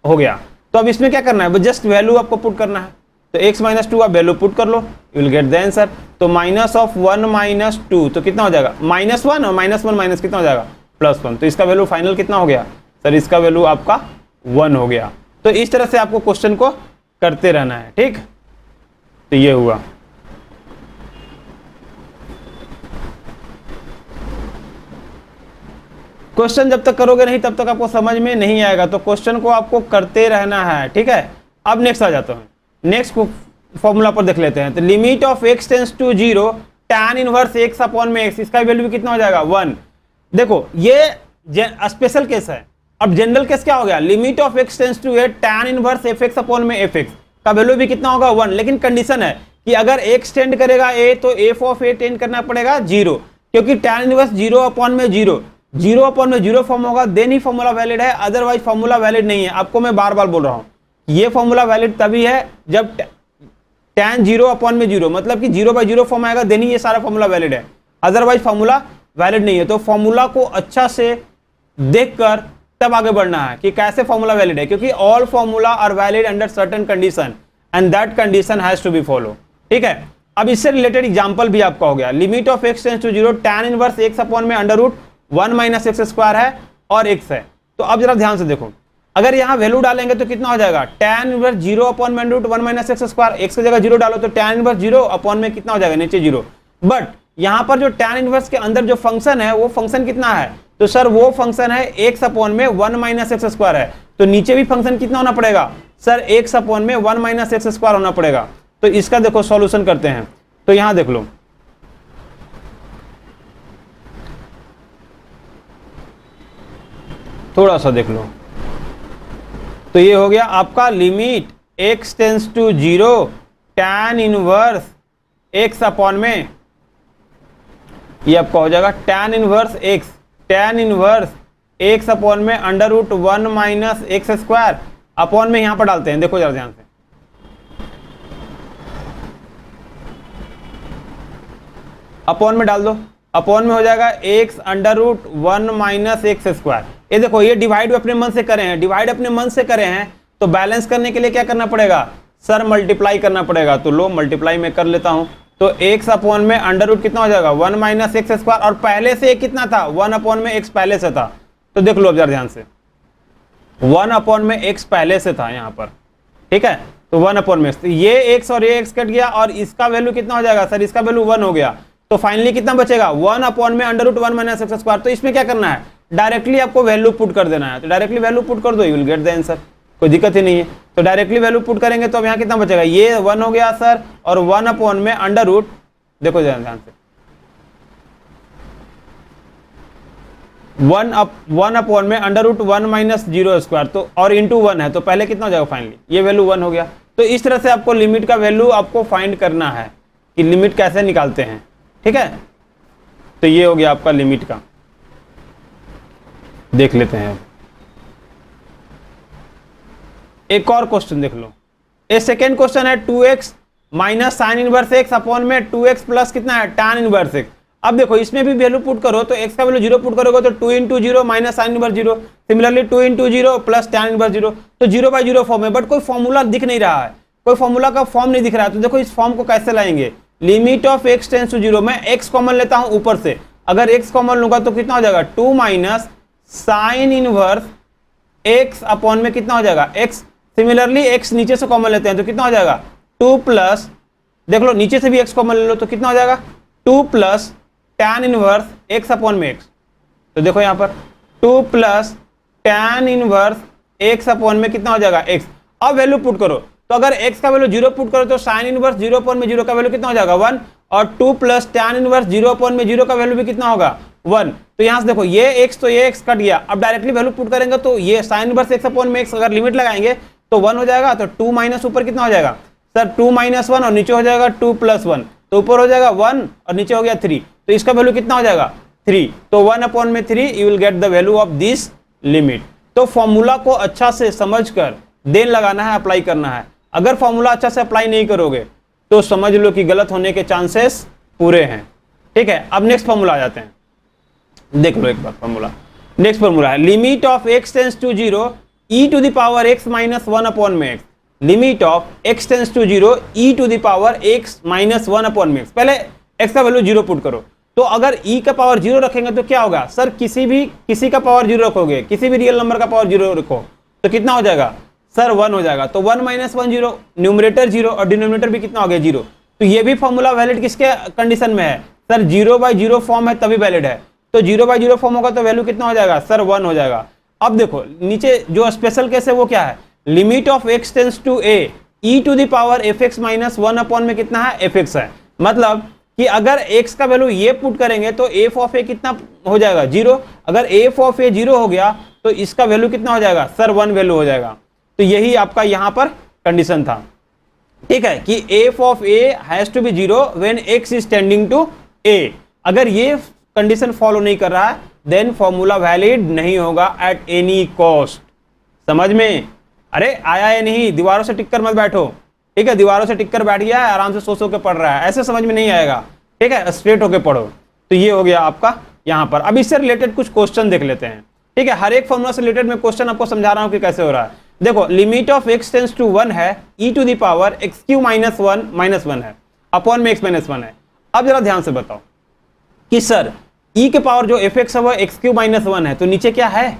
हो गया। तो अब इसमें क्या करना है, जस्ट वैल्यू आपको पुट करना है, तो x माइनस 2 आप वैल्यू पुट कर लो, you will get the answer. तो माइनस ऑफ 1 माइनस 2 तो कितना हो जाएगा -1, और -1 माइनस कितना हो जाएगा +1, तो इसका वैल्यू फाइनल कितना हो गया सर, इसका वैल्यू आपका 1 हो गया। तो इस तरह से आपको क्वेश्चन को करते रहना है, ठीक, तो ये हुआ। क्वेश्चन जब तक करोगे नहीं तब तक आपको समझ में नहीं आएगा, तो क्वेश्चन को आपको करते रहना है, ठीक है। अब नेक्स्ट आ जाता हूँ, नेक्स्ट फॉर्मूला पर देख लेते हैं। तो limit of x tends to 0 tan inverse x upon में x, इसका वैल्यू कितना हो जाएगा 1। देखो ये स्पेशल केस है, अब जनरल केस क्या हो गया, limit of x tends to a tan inverse fx upon में fx का वैल्यू भी कितना होगा 1, लेकिन कंडीशन है कि अगर x टेंड करेगा a तो f ऑफ a टेंड करना पड़ेगा 0, क्योंकि tan इनवर्स 0 अपॉन में 0, 0 अपॉन में 0 फॉर्म होगा देन ही फॉर्मूला वैलिड है, अदरवाइज फॉर्मूला वैलिड नहीं है। आपको मैं बार बार बोल रहा हूं, ये फॉर्मूला वैलिड तभी है जब tan 0 अपॉन में 0, मतलब कि 0/0 फॉर्म आएगा देन ही ये सारा फॉर्मूला वैलिड है, अदरवाइज फॉर्मूला वैलिड नहीं है। तो फॉर्मूला को अच्छा से देखकर तब आगे बढ़ना है कि कैसे फॉर्मूला वैलिड है, क्योंकि all formula are valid under certain condition and that condition has to be follow, ठीक है। अब इससे रिलेटेड एग्जांपल भी आपका हो गया, limit of x tends to 0 tan inverse x upon में √1 माइनस x² है और x है। तो अब जरा ध्यान से देखो, अगर यहाँ वैल्यू डालेंगे तो कितना हो जाएगा tan इनवर्स 0 अपॉन में √1 माइनस x², x की जगह 0 डालो तो tan इनवर्स 0 अपॉन में कितना हो जाएगा नीचे 0, बट यहाँ पर जो tan इनवर्स के अंदर जो फंक्शन है वो फंक्शन कितना है, तो सर वो फंक्शन है x अपॉन में 1 माइनस x² है, तो नीचे भी फंक्शन कितना होना पड़ेगा सर x अपॉन में 1 माइनस x² होना पड़ेगा। तो इसका देखो सॉल्यूशन करते हैं, तो यहां देख लो, थोड़ा सा देख लो, तो ये हो गया आपका limit x tends to 0 tan inverse x upon में, ये आपका हो जाएगा tan इनवर्स x अपॉन में √1 माइनस x² अपॉन में यहां पर डालते हैं, देखो जरा ध्यान से, अपॉन में डाल दो, अपॉन में हो जाएगा x √1 माइनस x²। ये देखो ये डिवाइड अपने मन से करे हैं, डिवाइड अपने मन से करे हैं, तो बैलेंस करने के लिए क्या करना पड़ेगा सर, मल्टीप्लाई करना पड़ेगा। तो लो मल्टीप्लाई में कर लेता हूं, तो x अपॉन में √ कितना हो जाएगा 1 माइनस x², और पहले से कितना था 1 अपॉन में x पहले से था, तो देख लो अब जरा ध्यान से, 1 अपॉन में x पहले से था यहाँ पर, ठीक है, तो 1 अपॉन में तो ये x और ये x कट गया, और इसका वैल्यू कितना हो जाएगा सर, इसका वैल्यू 1 हो गया, तो फाइनली कितना बचेगा 1 अपॉन में √1 माइनस x²। तो इसमें क्या करना है, डायरेक्टली आपको वैल्यू पुट कर देना है, तो डायरेक्टली वैल्यू पुट कर दो, you will get the answer, कोई दिक्कत ही नहीं है। तो डायरेक्टली वैल्यू पुट करेंगे तो अब यहाँ कितना बचेगा, ये 1 हो गया सर, और 1 अपॉन में अंडर रूट, देखो ध्यान से, 1 अपॉन में अंडर रूट 1 माइनस 0 स्क्वायर, तो और इंटू 1 है, तो पहले कितना हो जाएगा फाइनली, ये वैल्यू 1 हो गया। तो इस तरह से आपको लिमिट का वैल्यू आपको फाइंड करना है कि लिमिट कैसे निकालते हैं, ठीक है। तो ये हो गया आपका लिमिट का, देख लेते हैं। एक और क्वेश्चन देख लो, ए सेकेंड क्वेश्चन है 2x minus sign inverse x upon में 2x प्लस कितना है tan इनवर्स x। अब देखो इसमें भी वैल्यू पुट करो तो x का वैल्यू 0 पुट करोगे तो 2 into 0 minus sine inverse 0, similarly 2 into 0 plus tan inverse 0, तो 0/0 फॉर्म है, बट कोई फॉर्मूला दिख नहीं रहा है, कोई फॉर्मूला का फॉर्म नहीं दिख रहा है। तो देखो इस फॉर्म को कैसे लाएंगे, limit of x tends to 0, मैं x कॉमन लेता हूं ऊपर से, अगर x कॉमन लूंगा तो कितना हो जाएगा 2 minus sign inverse x upon में कितना हो जाएगा x, सिमिलरली x नीचे से कॉमन लेते हैं तो कितना हो जाएगा 2 प्लस, देख लो नीचे से भी x कॉमन ले लो तो कितना हो जाएगा 2 plus tan inverse x upon में x। तो देखो यहाँ पर 2 plus tan inverse x upon में कितना हो जाएगा x। अब वैल्यू पुट करो तो अगर x का वैल्यू 0 पुट करो तो साइन इनवर्स 0 अपॉन में 0 का वैल्यू कितना हो जाएगा 1, और 2 प्लस tan इनवर्स 0 अपॉन में 0 का वैल्यू भी कितना होगा 1। तो यहाँ से देखो ये x तो ये x कट गया, अब डायरेक्टली वैल्यू पुट करेंगे तो ये साइन इनवर्स x अपॉन में x अगर लिमिट लगाएंगे तो 1 हो जाएगा, तो 2 माइनस ऊपर कितना हो जाएगा सर 2 माइनस 1 और नीचे हो जाएगा 2 प्लस 1, तो ऊपर हो जाएगा 1 और नीचे हो गया 3, तो इसका वैल्यू कितना हो जाएगा 3, तो 1 अपॉन में 3 you will get the value of this limit. तो फॉर्मूला को अच्छा से समझकर देन लगाना है, अप्लाई करना है। अगर फॉर्मूला अच्छा से अप्लाई नहीं करोगे तो समझ लो कि गलत होने के चांसेस पूरे हैं, ठीक है। अब नेक्स्ट फॉर्मूला आ जाते हैं, देख लो एक बार फॉर्मूला। नेक्स्ट फॉर्मूला है limit of x tends to 0 e to the power x minus 1 upon में x, limit of x tends to 0 e to the power x minus 1 upon में x। पहले x का वैल्यू 0 पुट करो, तो अगर e का power 0 रखेंगे तो क्या होगा सर, किसी का पावर 0 रखोगे, किसी भी रियल नंबर का पावर 0 रखो तो कितना हो जाएगा सर 1 हो जाएगा, तो 1 माइनस 1 0, न्यूमरेटर 0 और डिनोमिनेटर भी कितना हो गया 0। तो ये भी फॉर्मूला वैलिड किसके कंडीशन में है सर, 0/0 फॉर्म है तभी वैलिड है, तो 0/0 फॉर्म होगा तो वैल्यू कितना हो जाएगा सर 1 हो जाएगा। अब देखो नीचे जो स्पेशल केस है वो क्या है, limit of x tends to a e to the power fx minus 1 upon में कितना है fx है, मतलब कि अगर x का वैल्यू ये पुट करेंगे तो f ऑफ a कितना हो जाएगा 0, अगर f ऑफ a 0 हो गया तो इसका वैल्यू कितना हो जाएगा सर 1 वैल्यू हो जाएगा। तो यही आपका यहां पर कंडीशन था, ठीक है, कि f of a has to be 0 when x is tending to a। अगर ये कंडीशन फॉलो नहीं कर रहा है देन फॉर्मूला वैलिड नहीं होगा एट एनी कॉस्ट। समझ में अरे आया या नहीं, दीवारों से टिक कर मत बैठो, ठीक है, दीवारों से टिक कर बैठ गया है, आराम से सो के पढ़ रहा है, ऐसे समझ में नहीं आएगा, ठीक है, स्ट्रेट होके पढ़ो। तो ये हो गया आपका यहाँ पर। अब इससे रिलेटेड कुछ क्वेश्चन देख लेते हैं, ठीक है, हर एक फॉर्मूला से रिलेटेड मैं क्वेश्चन आपको समझा रहा हूँ कि कैसे हो रहा है। देखो limit of x tends to 1 है e to the power x cube minus 1 है अपॉन में x माइनस 1 है। अब जरा ध्यान से बताओ कि सर e के पावर जो fx है वो x क्यू माइनस 1 है, तो नीचे क्या है,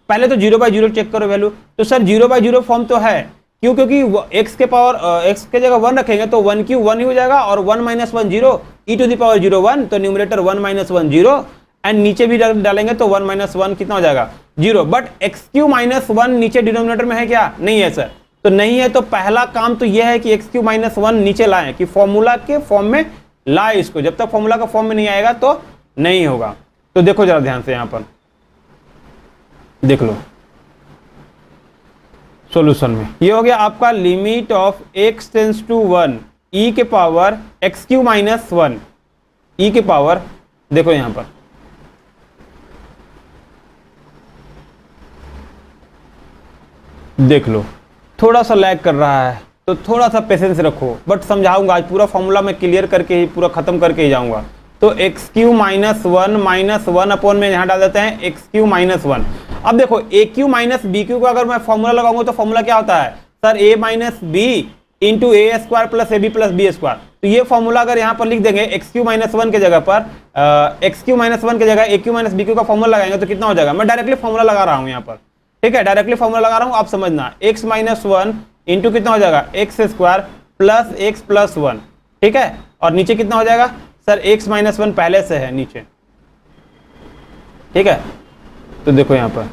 पहले तो 0/0 चेक करो वैल्यू, तो सर 0/0 फॉर्म तो है, क्यों, क्योंकि x के पावर x के जगह 1 रखेंगे तो 1 क्यू 1 ही हो जाएगा, और 1 minus 1 0 e to the power 0 1, तो न्यूमरेटर 1 माइनस 1 0 एंड नीचे भी डालेंगे तो 1 माइनस 1 कितना हो जाएगा 0, बट x क्यू माइनस 1 नीचे डिनोमिनेटर में है क्या, नहीं है सर, तो नहीं है, तो पहला काम तो यह है कि x क्यू माइनस 1 नीचे लाएं, कि फॉर्मूला के फॉर्म में लाए इसको, जब तक फॉर्मूला का फॉर्म में नहीं आएगा तो नहीं होगा। तो देखो जरा ध्यान से यहां पर देख लो सॉल्यूशन में, ये हो गया आपका limit of x tends to 1 e के power x cube minus 1 e के पावर, देखो यहां पर देख लो थोड़ा सा लैग कर रहा है तो थोड़ा सा पेशेंस रखो, बट समझाऊंगा आज पूरा फॉर्मूला मैं क्लियर करके ही पूरा खत्म करके ही जाऊंगा। तो एक्स क्यू माइनस 1 अपॉन में यहाँ डाल देते हैं एक्स क्यू माइनस 1। अब देखो ए क्यू माइनस बी क्यू का अगर मैं फॉर्मूला लगाऊंगा तो फॉर्मूला क्या होता है sir, a minus b into a square plus a b plus b square. तो ये फॉर्मूला अगर यहाँ पर लिख देंगे एक्स क्यू माइनस 1 के जगह पर एक्स क्यू माइनस 1 के जगह ए क्यू माइनस बी क्यू का फॉर्मूला लगाएंगे तो कितना हो जाएगा, मैं डायरेक्टली फॉर्मूला लगा रहा हूँ यहाँ पर, ठीक है, डायरेक्टली फॉर्मूला लगा रहा हूँ, आप समझना, एक्स माइनस 1 इंटू कितना हो जाएगा x square plus x plus 1, ठीक है, और नीचे कितना हो जाएगा सर एक्स माइनस 1 पहले से है नीचे, ठीक है। तो देखो यहाँ पर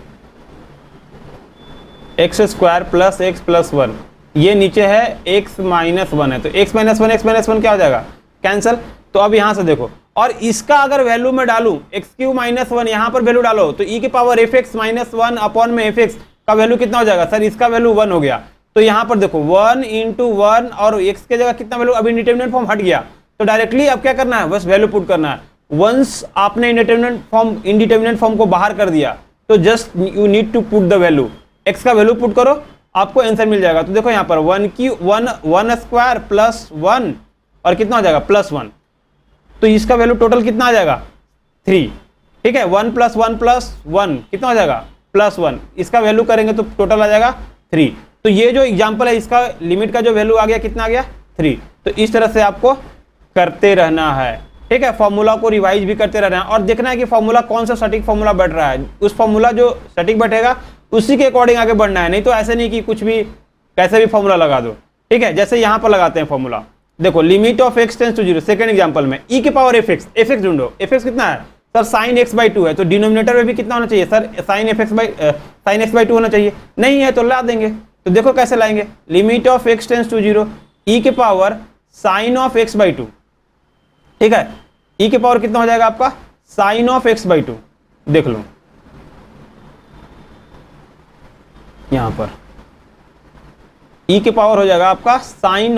x square plus x plus 1 ये नीचे है x माइनस 1 है, तो x माइनस 1 क्या हो जाएगा, कैंसिल। तो अब यहाँ से देखो, और इसका अगर वैल्यू में डालूं एक्स क्यू माइनस 1, यहाँ पर वैल्यू डालो तो e की power f x minus 1 upon में एफ एक्स का वैल्यू कितना हो जाएगा, सर इसका वैल्यू 1 हो गया। तो यहाँ पर देखो 1 इंटू 1 और x के जगह कितना वैल्यू, अब इंडिटरमिनेट फॉर्म हट गया, तो डायरेक्टली अब क्या करना है, बस वैल्यू पुट करना है। वंस आपने इंडिटरमिनेट फॉर्म को बाहर कर दिया तो just you need to put the value, x का वैल्यू पुट करो, आपको आंसर मिल जाएगा। तो देखो यहाँ पर 1 स्क्वायर प्लस 1 और कितना हो जाएगा प्लस 1, तो इसका वैल्यू टोटल कितना आ जाएगा 3, ठीक है। 1 प्लस 1 प्लस 1 कितना हो जाएगा प्लस 1, इसका वैल्यू करेंगे तो टोटल आ जाएगा 3। तो ये जो एग्जांपल है इसका लिमिट का जो वैल्यू आ गया कितना आ गया 3। तो इस तरह से आपको करते रहना है, ठीक है। फॉर्मूला को रिवाइज भी करते रहना है और देखना है कि फॉर्मूला कौन सा सटीक फॉर्मूला बैठ रहा है, उस फॉर्मूला जो सटीक बैठेगा उसी के अकॉर्डिंग आगे बढ़ना है, नहीं तो ऐसे नहीं कि कुछ भी कैसे भी फॉर्मूला लगा दो, ठीक है। जैसे यहाँ पर लगाते हैं फॉर्मूला, देखो limit of x tends to 0, second example में e के पावर एफ एक्स ढूंढो, एफ एक्स कितना है सर साइन x बाई 2 है, तो डिनोमिनेटर में भी कितना होना चाहिए सर साइन x बाई 2 होना चाहिए, नहीं है तो ला देंगे। तो देखो कैसे लाएंगे, limit of x tends to 0 e के power sine of x by 2, ठीक है। e के पावर कितना हो जाएगा आपका साइन ऑफ x बाई 2, देख लो यहां पर e के पावर हो जाएगा आपका sine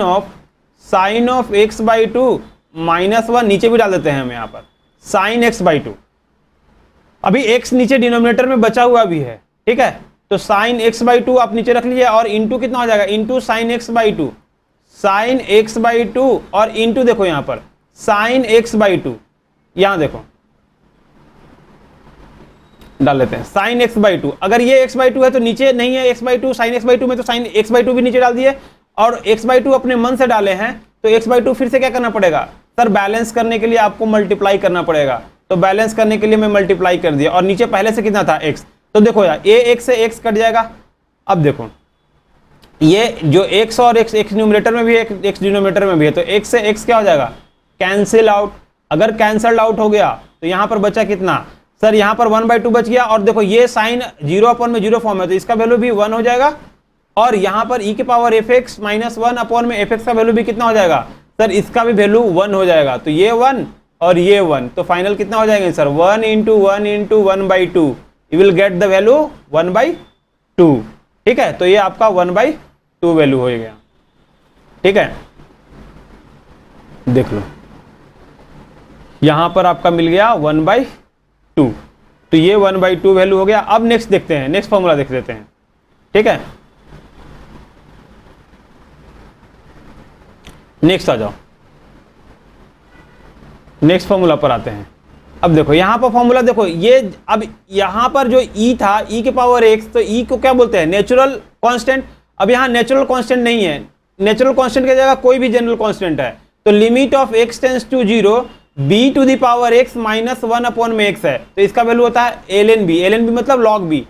of x by 2 minus 1, नीचे भी डाल देते हैं हम यहाँ पर साइन x बाई 2, अभी x नीचे डिनोमिनेटर में बचा हुआ भी है, ठीक है। तो साइन x बाई 2 आप नीचे रख लीजिए और इंटू कितना हो जाएगा, into sine x by 2, sine x by 2 और इंटू देखो यहाँ पर साइन x बाई 2, यहां देखो डाल लेते हैं साइन x बाई 2, अगर ये x बाई 2 है तो नीचे नहीं है x by 2, sine x by 2 में तो साइन x बाई 2 भी नीचे डाल दिए और x बाई 2 अपने मन से डाले हैं, तो x बाई 2 फिर से क्या करना पड़ेगा सर, बैलेंस करने के लिए आपको मल्टीप्लाई करना पड़ेगा, तो बैलेंस करने के लिए मैं मल्टीप्लाई कर दिया और नीचे पहले से कितना था x, तो देखो यार ये x से x कट जाएगा। अब देखो ये जो x और x न्यूमरेटर में भी है, x डिनोमिनेटर में भी है, तो x से x क्या हो जाएगा कैंसिल आउट, अगर कैंसल आउट हो गया तो यहां पर बचा कितना सर, यहां पर 1/2 बच गया और देखो ये साइन 0 अपॉन में 0 फॉर्म है तो इसका वैल्यू भी 1 हो जाएगा और यहां पर e के power f x minus 1 upon में एफ एक्स का वैल्यू भी कितना हो जाएगा सर, इसका भी वैल्यू 1 हो जाएगा, तो ये 1 और ये 1, तो फाइनल कितना हो जाएगा sir 1 into 1/2, you will get the value 1/2, ठीक है। तो ये आपका 1/2 वैल्यू हो गया, ठीक है। देख लो यहां पर आपका मिल गया 1/2, तो ये 1/2 वैल्यू हो गया। अब नेक्स्ट देखते हैं, नेक्स्ट फॉर्मूला देख लेते हैं, ठीक है। नेक्स्ट आ जाओ, नेक्स्ट फॉर्मूला पर आते हैं। अब देखो यहां पर फॉर्मूला देखो, ये अब यहां पर जो e था e के पावर x, तो e को क्या बोलते हैं नेचुरल कांस्टेंट। अब यहां नेचुरल कांस्टेंट नहीं है, नेचुरल कांस्टेंट की जगह कोई भी जनरल कांस्टेंट है, तो limit of x tends to 0 b to the power x minus 1 upon में x है, तो इसका वैल्यू होता है ln b मतलब log b।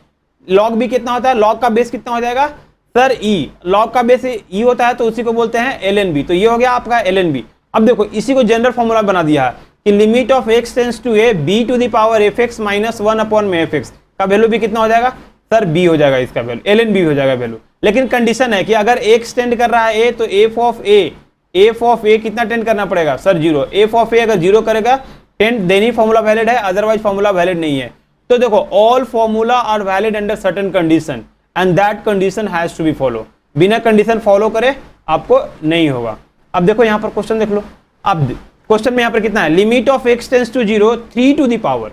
log b कितना होता है, log का बेस कितना हो जाएगा सर e, log का बेस e होता है तो उसी को बोलते हैं ln b, तो ये हो गया आपका ln b। अब देखो इसी को जनरल फॉर्मूला बना दिया है कि limit of x tends to a b to the power f x minus 1 upon में एफ एक्स का वैल्यू भी कितना हो जाएगा सर b हो जाएगा, इसका वैल्यू ln b हो जाएगा वैल्यू। लेकिन कंडीशन है कि अगर x टेंड कर रहा है a तो एफ ऑफ ए कितना टेंड करना पड़ेगा सर 0, एफ ऑफ ए अगर 0 करेगा टेंड देन ही फॉर्मूला वैलिड है, अदरवाइज फॉर्मूला वैलिड नहीं है। तो देखो all formula are valid under certain condition and that condition has to be follow, बिना कंडीशन फॉलो करे आपको नहीं होगा। अब देखो यहाँ पर क्वेश्चन देख लो, अब क्वेश्चन में यहाँ पर कितना है, limit of x tends to 0 3 to the power,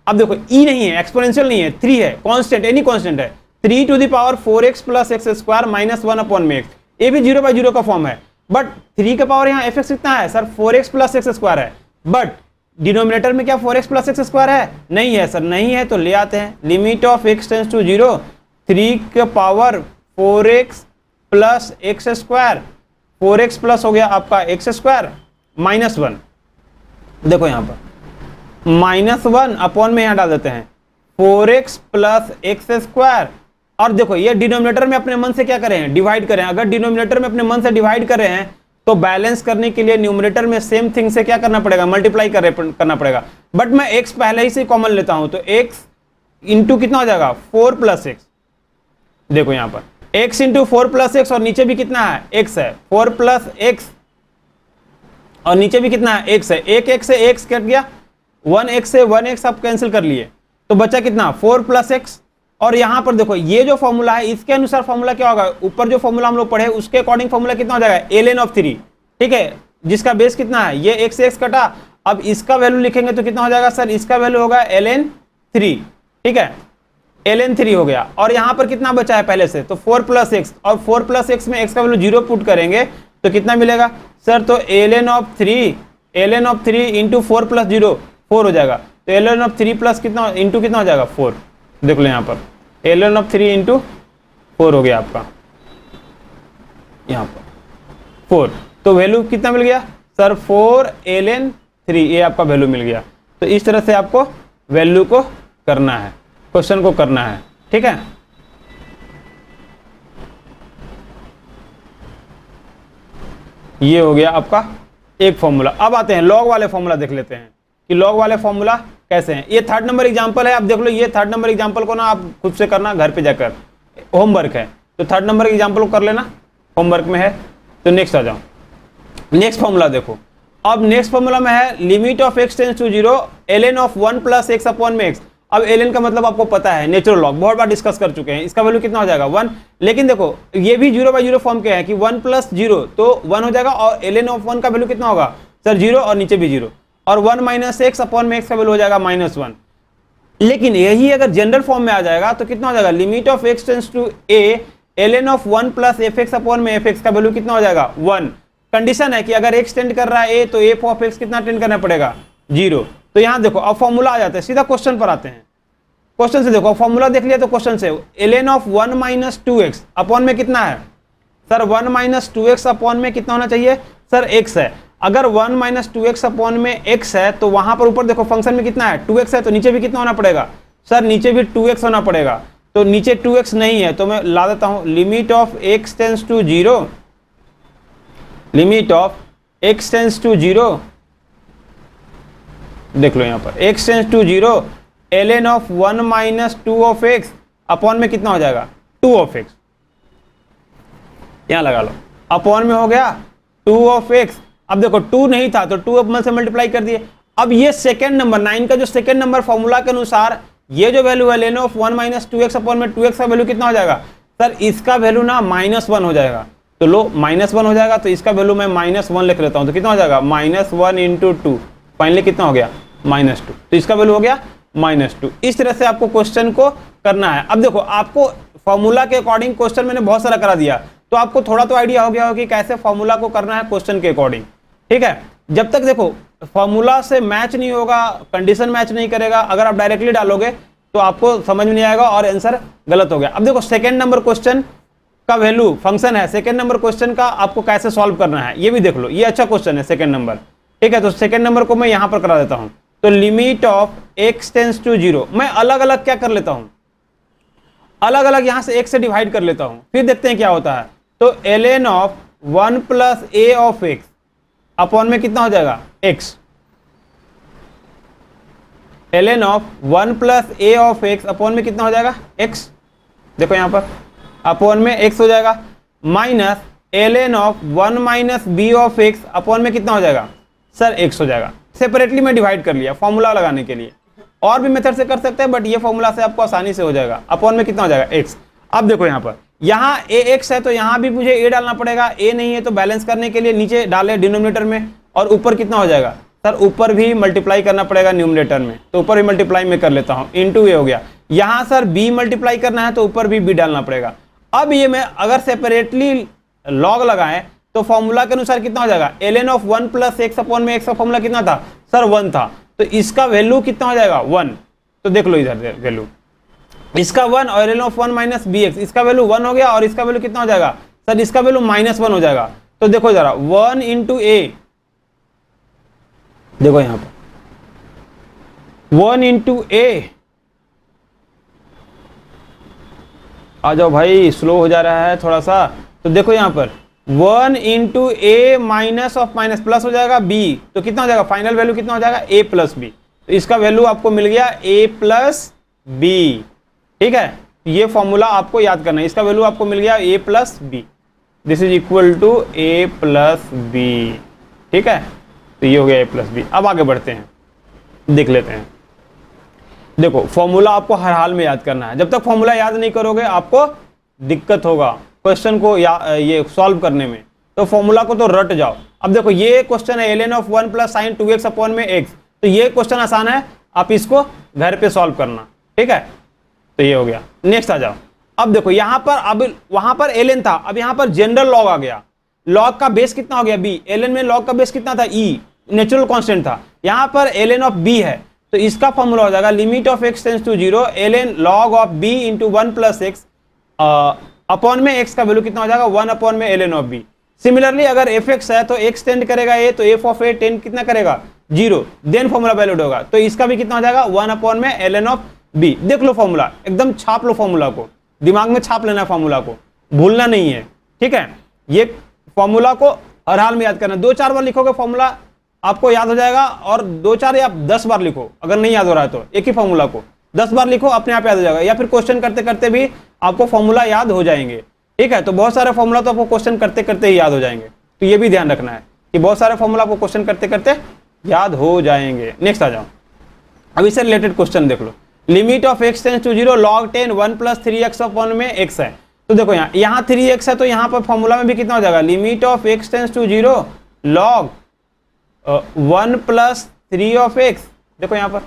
अब देखो e नहीं है, एक्सपोनेंशियल नहीं है, 3 है, कांस्टेंट एनी कांस्टेंट है, 3 to the power 4x plus x square minus 1 upon में x, ये भी 0/0 का फॉर्म है, बट 3 का पावर यहाँ एफ एक्स कितना है sir 4x plus x square है, बट डिनोमिनेटर में क्या 4x प्लस एक्स स्क्वायर है, नहीं है सर, नहीं है तो ले आते हैं limit of x tends to 0 3 का power 4x plus x square, 4x plus हो गया आपका एक्स स्क्वायर माइनस 1, देखो यहाँ पर माइनस 1 अपॉन में यहाँ डाल देते हैं 4x प्लस एक्स स्क्वायर, और देखो ये डिनोमिनेटर में अपने मन से क्या करें डिवाइड करें, अगर डिनोमिनेटर में अपने मन से डिवाइड कर रहे हैं तो बैलेंस करने के लिए न्यूमरेटर में सेम थिंग से क्या करना पड़ेगा मल्टीप्लाई करना पड़ेगा, बट मैं x पहले ही से कॉमन लेता हूं तो x इंटू कितना हो जाएगा 4 प्लस एक्स, देखो यहां पर x इंटू 4+x और नीचे भी कितना है x है, 4+x और नीचे भी कितना है x है, एक x से x कट गया, 1x से 1x आप कैंसिल कर लिए तो बचा कितना 4+x। और यहां पर देखो ये जो फॉर्मूला है इसके अनुसार फॉर्मूला क्या होगा, ऊपर जो फॉर्मूला हम लोग पढ़े उसके अकॉर्डिंग फॉर्मूला कितना हो जाएगा ln ऑफ 3, ठीक है, जिसका बेस कितना है ये x से x कटा, अब इसका वैल्यू लिखेंगे तो कितना हो जाएगा सर, इसका वैल्यू होगा ln 3, ठीक है, ln 3 हो गया। और यहां पर कितना बचा है पहले से, तो 4+x और 4+x में x का वैल्यू 0 पुट करेंगे तो कितना मिलेगा सर, तो ln ऑफ 3 इंटू 4 + 0 4 हो जाएगा, तो ln ऑफ 3 प्लस कितना इंटू कितना हो जाएगा 4, देख लो यहाँ पर ln ऑफ 3 इंटू 4 हो गया आपका यहाँ पर 4, तो वैल्यू कितना मिल गया सर 4 ln 3, ये आपका वैल्यू मिल गया। तो इस तरह से आपको वैल्यू को करना है, क्वेश्चन को करना है, ठीक है। ये हो गया आपका एक फॉर्मूला। अब आते हैं लॉग वाले फॉर्मूला देख लेते हैं कि लॉग वाले फॉर्मूला कैसे हैं। ये 3rd नंबर एग्जांपल है, आप देख लो, ये 3rd नंबर एग्जांपल को ना आप खुद से करना घर पे जाकर, होमवर्क है, तो 3rd नंबर एग्जांपल को कर लेना, होमवर्क में है। तो नेक्स्ट आ जाओ, नेक्स्ट फॉर्मूला देखो। अब नेक्स्ट फॉर्मूला में है limit of x tends to 0 ln of 1 + x upon में x। अब ln का मतलब आपको पता है, नेचुरल लॉग, बहुत बार डिस्कस कर चुके हैं, इसका वैल्यू कितना हो जाएगा 1। लेकिन देखो ये भी 0/0 फॉर्म के है कि 1 + 0 तो 1 हो जाएगा, और ln ऑफ 1 का वैल्यू कितना होगा सर 0 और नीचे भी 0, और 1 - x अपॉन में x का वैल्यू हो जाएगा -1। लेकिन यही अगर जनरल फॉर्म में आ जाएगा तो कितना हो जाएगा, limit of x tends to a ln of 1 + fx upon में fx का वैल्यू कितना हो जाएगा 1। कंडीशन है कि अगर x टेंड कर रहा है a तो f ऑफ x कितना टेंड करना पड़ेगा 0। तो यहां देखो अब फॉर्मूला आ जाता है, सीधा क्वेश्चन पर आते हैं। क्वेश्चन से देखो, फॉर्मूला देख लिया तो क्वेश्चन से ln ऑफ 1 - 2x अपॉन में कितना है सर 1 - 2x अपॉन में कितना होना चाहिए सर x है। अगर 1 - 2x अपॉन में x है तो वहां पर ऊपर देखो फंक्शन में कितना है 2x है, तो नीचे भी कितना होना पड़ेगा सर, नीचे भी 2x होना पड़ेगा। तो नीचे 2x नहीं है तो मैं ला देता हूं limit of x tends to 0, limit of x tends to 0, देख लो यहां पर x tends to 0 ln of 1 - 2 of x upon में कितना हो जाएगा 2 ऑफ x, यहां लगा लो, अपॉन में हो गया 2 ऑफ x। अब देखो 2 नहीं था तो 2 अब से मल्टीप्लाई कर दिए। अब ये सेकंड नंबर 9 का जो सेकंड नंबर फॉर्मूला के अनुसार ये जो वैल्यू है ln ऑफ 1 - 2x अपॉन में 2x का वैल्यू कितना हो जाएगा सर, इसका वैल्यू ना -1 हो जाएगा। तो लो -1 हो जाएगा, तो इसका वैल्यू मैं -1 लिख लेता हूं, तो कितना हो जाएगा -1 × 2, फाइनली कितना हो गया -2, तो इसका वैल्यू हो गया -2। इस तरह से आपको क्वेश्चन को करना है। अब देखो आपको फॉर्मूला के अकॉर्डिंग क्वेश्चन मैंने बहुत सारा करा दिया, तो आपको थोड़ा तो आइडिया हो गया हो कि कैसे फॉर्मूला को करना है क्वेश्चन के अकॉर्डिंग, ठीक है। जब तक देखो फॉर्मूला से मैच नहीं होगा, कंडीशन मैच नहीं करेगा, अगर आप डायरेक्टली डालोगे तो आपको समझ में नहीं आएगा और आंसर गलत हो गया। अब देखो सेकंड नंबर क्वेश्चन का वैल्यू फंक्शन है, सेकंड नंबर क्वेश्चन का आपको कैसे सॉल्व करना है ये भी देख लो, ये अच्छा क्वेश्चन है सेकंड नंबर, ठीक है। तो सेकंड नंबर को मैं यहां पर करा देता हूं, तो limit of x tends to 0, मैं अलग अलग क्या कर लेता हूं, अलग अलग यहां से x से डिवाइड कर लेता हूं, फिर देखते हैं क्या होता है। तो ln of 1 + a of x upon में कितना हो जाएगा x, ln of 1 + a of x upon में कितना हो जाएगा x, देखो यहां पर अपॉन में x हो जाएगा, minus ln of 1 - b of x upon में कितना हो जाएगा सर x हो जाएगा। सेपरेटली मैं डिवाइड कर लिया फॉर्मूला लगाने के लिए, और भी मेथड से कर सकते हैं बट ये फॉर्मूला से आपको आसानी से हो जाएगा। अपॉन में कितना हो जाएगा x। अब देखो यहाँ पर यहाँ ax है तो यहाँ भी मुझे a डालना पड़ेगा, a नहीं है तो बैलेंस करने के लिए नीचे डाले डिनोमिनेटर में, और ऊपर कितना हो जाएगा सर, ऊपर भी मल्टीप्लाई करना पड़ेगा न्यूमिनेटर में, तो ऊपर भी मल्टीप्लाई में कर लेता हूँ, इंटू ए हो गया। यहाँ सर b मल्टीप्लाई करना है तो ऊपर भी b डालना पड़ेगा। अब ये मैं अगर सेपरेटली लॉग लगाएं तो फॉर्मूला के अनुसार कितना हो जाएगा, ln ऑफ 1 + x अपॉन में x का फॉर्मूला कितना था सर 1 था, तो इसका वैल्यू कितना हो जाएगा 1। तो देख लो इधर वैल्यू, इसका 1 और ln ऑफ 1 - bx, इसका वैल्यू 1 हो गया, और इसका वैल्यू कितना हो जाएगा सर, इसका वैल्यू -1 हो जाएगा। तो देखो जरा 1 × a, देखो यहां पर 1 × a, आ जाओ भाई, स्लो हो जा रहा है थोड़ा सा। तो देखो यहां पर 1 × a minus of minus plus हो जाएगा b, तो कितना हो जाएगा फाइनल वैल्यू कितना हो जाएगा a + b, तो इसका वैल्यू आपको मिल गया a + b, ठीक है। ये फॉर्मूला आपको याद करना है। इसका वैल्यू आपको मिल गया a plus b, this is equal to a plus b. ठीक है, तो ये हो गया a प्लस बी। अब आगे बढ़ते हैं, देख लेते हैं। देखो फॉर्मूला आपको हर हाल में याद करना है। जब तक फॉर्मूला याद नहीं करोगे आपको दिक्कत होगा क्वेश्चन को ये सॉल्व करने में। तो फॉर्मूला को तो रट जाओ। अब देखो ये क्वेश्चन है ln of 1 plus sign 2x upon में x, तो ये क्वेश्चन आसान है, आप इसको घर पे सॉल्व करना। ठीक है, तो ये हो गया। नेक्स्ट आ जाओ। अब देखो यहाँ पर, अब वहां पर ln था, अब यहाँ पर जनरल लॉग आ गया। लॉग का बेस कितना हो गया b, ln में लॉग का बेस कितना था e, नेचुरल कांस्टेंट था। यहाँ पर ln ऑफ b है, तो इसका फॉर्मूला हो जाएगा limit of x tends to 0 ln log of b into 1 plus x upon में x का वैल्यू कितना हो जाएगा 1 अपॉन में ln ऑफ b। सिमिलरली अगर fx है तो x टेंड करेगा a, तो f ऑफ a टेंड कितना करेगा 0, देन फॉर्मूला वैलिड होगा, तो इसका भी कितना हो जाएगा 1 अपॉन में ln ऑफ b। देख लो फॉर्मूला, एकदम छाप लो फॉर्मूला को, दिमाग में छाप लेना फॉर्मूला को, भूलना नहीं है। ठीक है, ये फॉर्मूला को हर हाल में याद करना। 2-4 बार लिखोगे फॉर्मूला आपको याद हो जाएगा, और 2-4 या 10 बार लिखो, अगर नहीं याद हो रहा है तो एक ही फॉर्मूला को 10 बार लिखो, अपने आप याद हो जाएगा। या फिर क्वेश्चन करते करते भी आपको फॉर्मूला याद हो जाएंगे। ठीक है, तो बहुत सारे फॉर्मूला तो आपको क्वेश्चन करते करते ही याद हो जाएंगे, तो ये भी ध्यान रखना है कि बहुत सारे फॉर्मूला आपको क्वेश्चन करते करते याद हो जाएंगे। नेक्स्ट आ जाओ। अब इससे रिलेटेड क्वेश्चन देख लो। Limit of x tends to 0 log 10 1 plus 3x upon में x है, तो देखो यहाँ 3x है, तो यहाँ पर फॉर्मूला में भी कितना हो जाएगा limit of x tends to 0 log 1 plus 3 of x। देखो यहाँ पर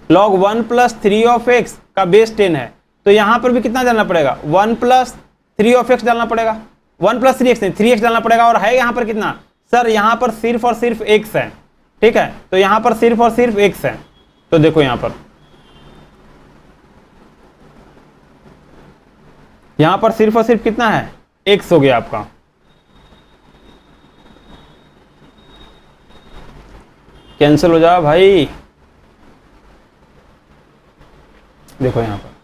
log 1 प्लस 3 ऑफ x का बेस 10 है, तो यहाँ पर भी कितना डालना पड़ेगा 1 प्लस 3 ऑफ x डालना पड़ेगा, 1 प्लस 3x नहीं 3x डालना पड़ेगा। और है यहाँ पर कितना सर, यहाँ पर सिर्फ और सिर्फ x है। ठीक है, तो यहाँ पर सिर्फ और सिर्फ x है, तो देखो यहाँ पर सिर्फ और सिर्फ कितना है x हो गया आपका। कैंसिल हो जाए भाई, देखो यहाँ पर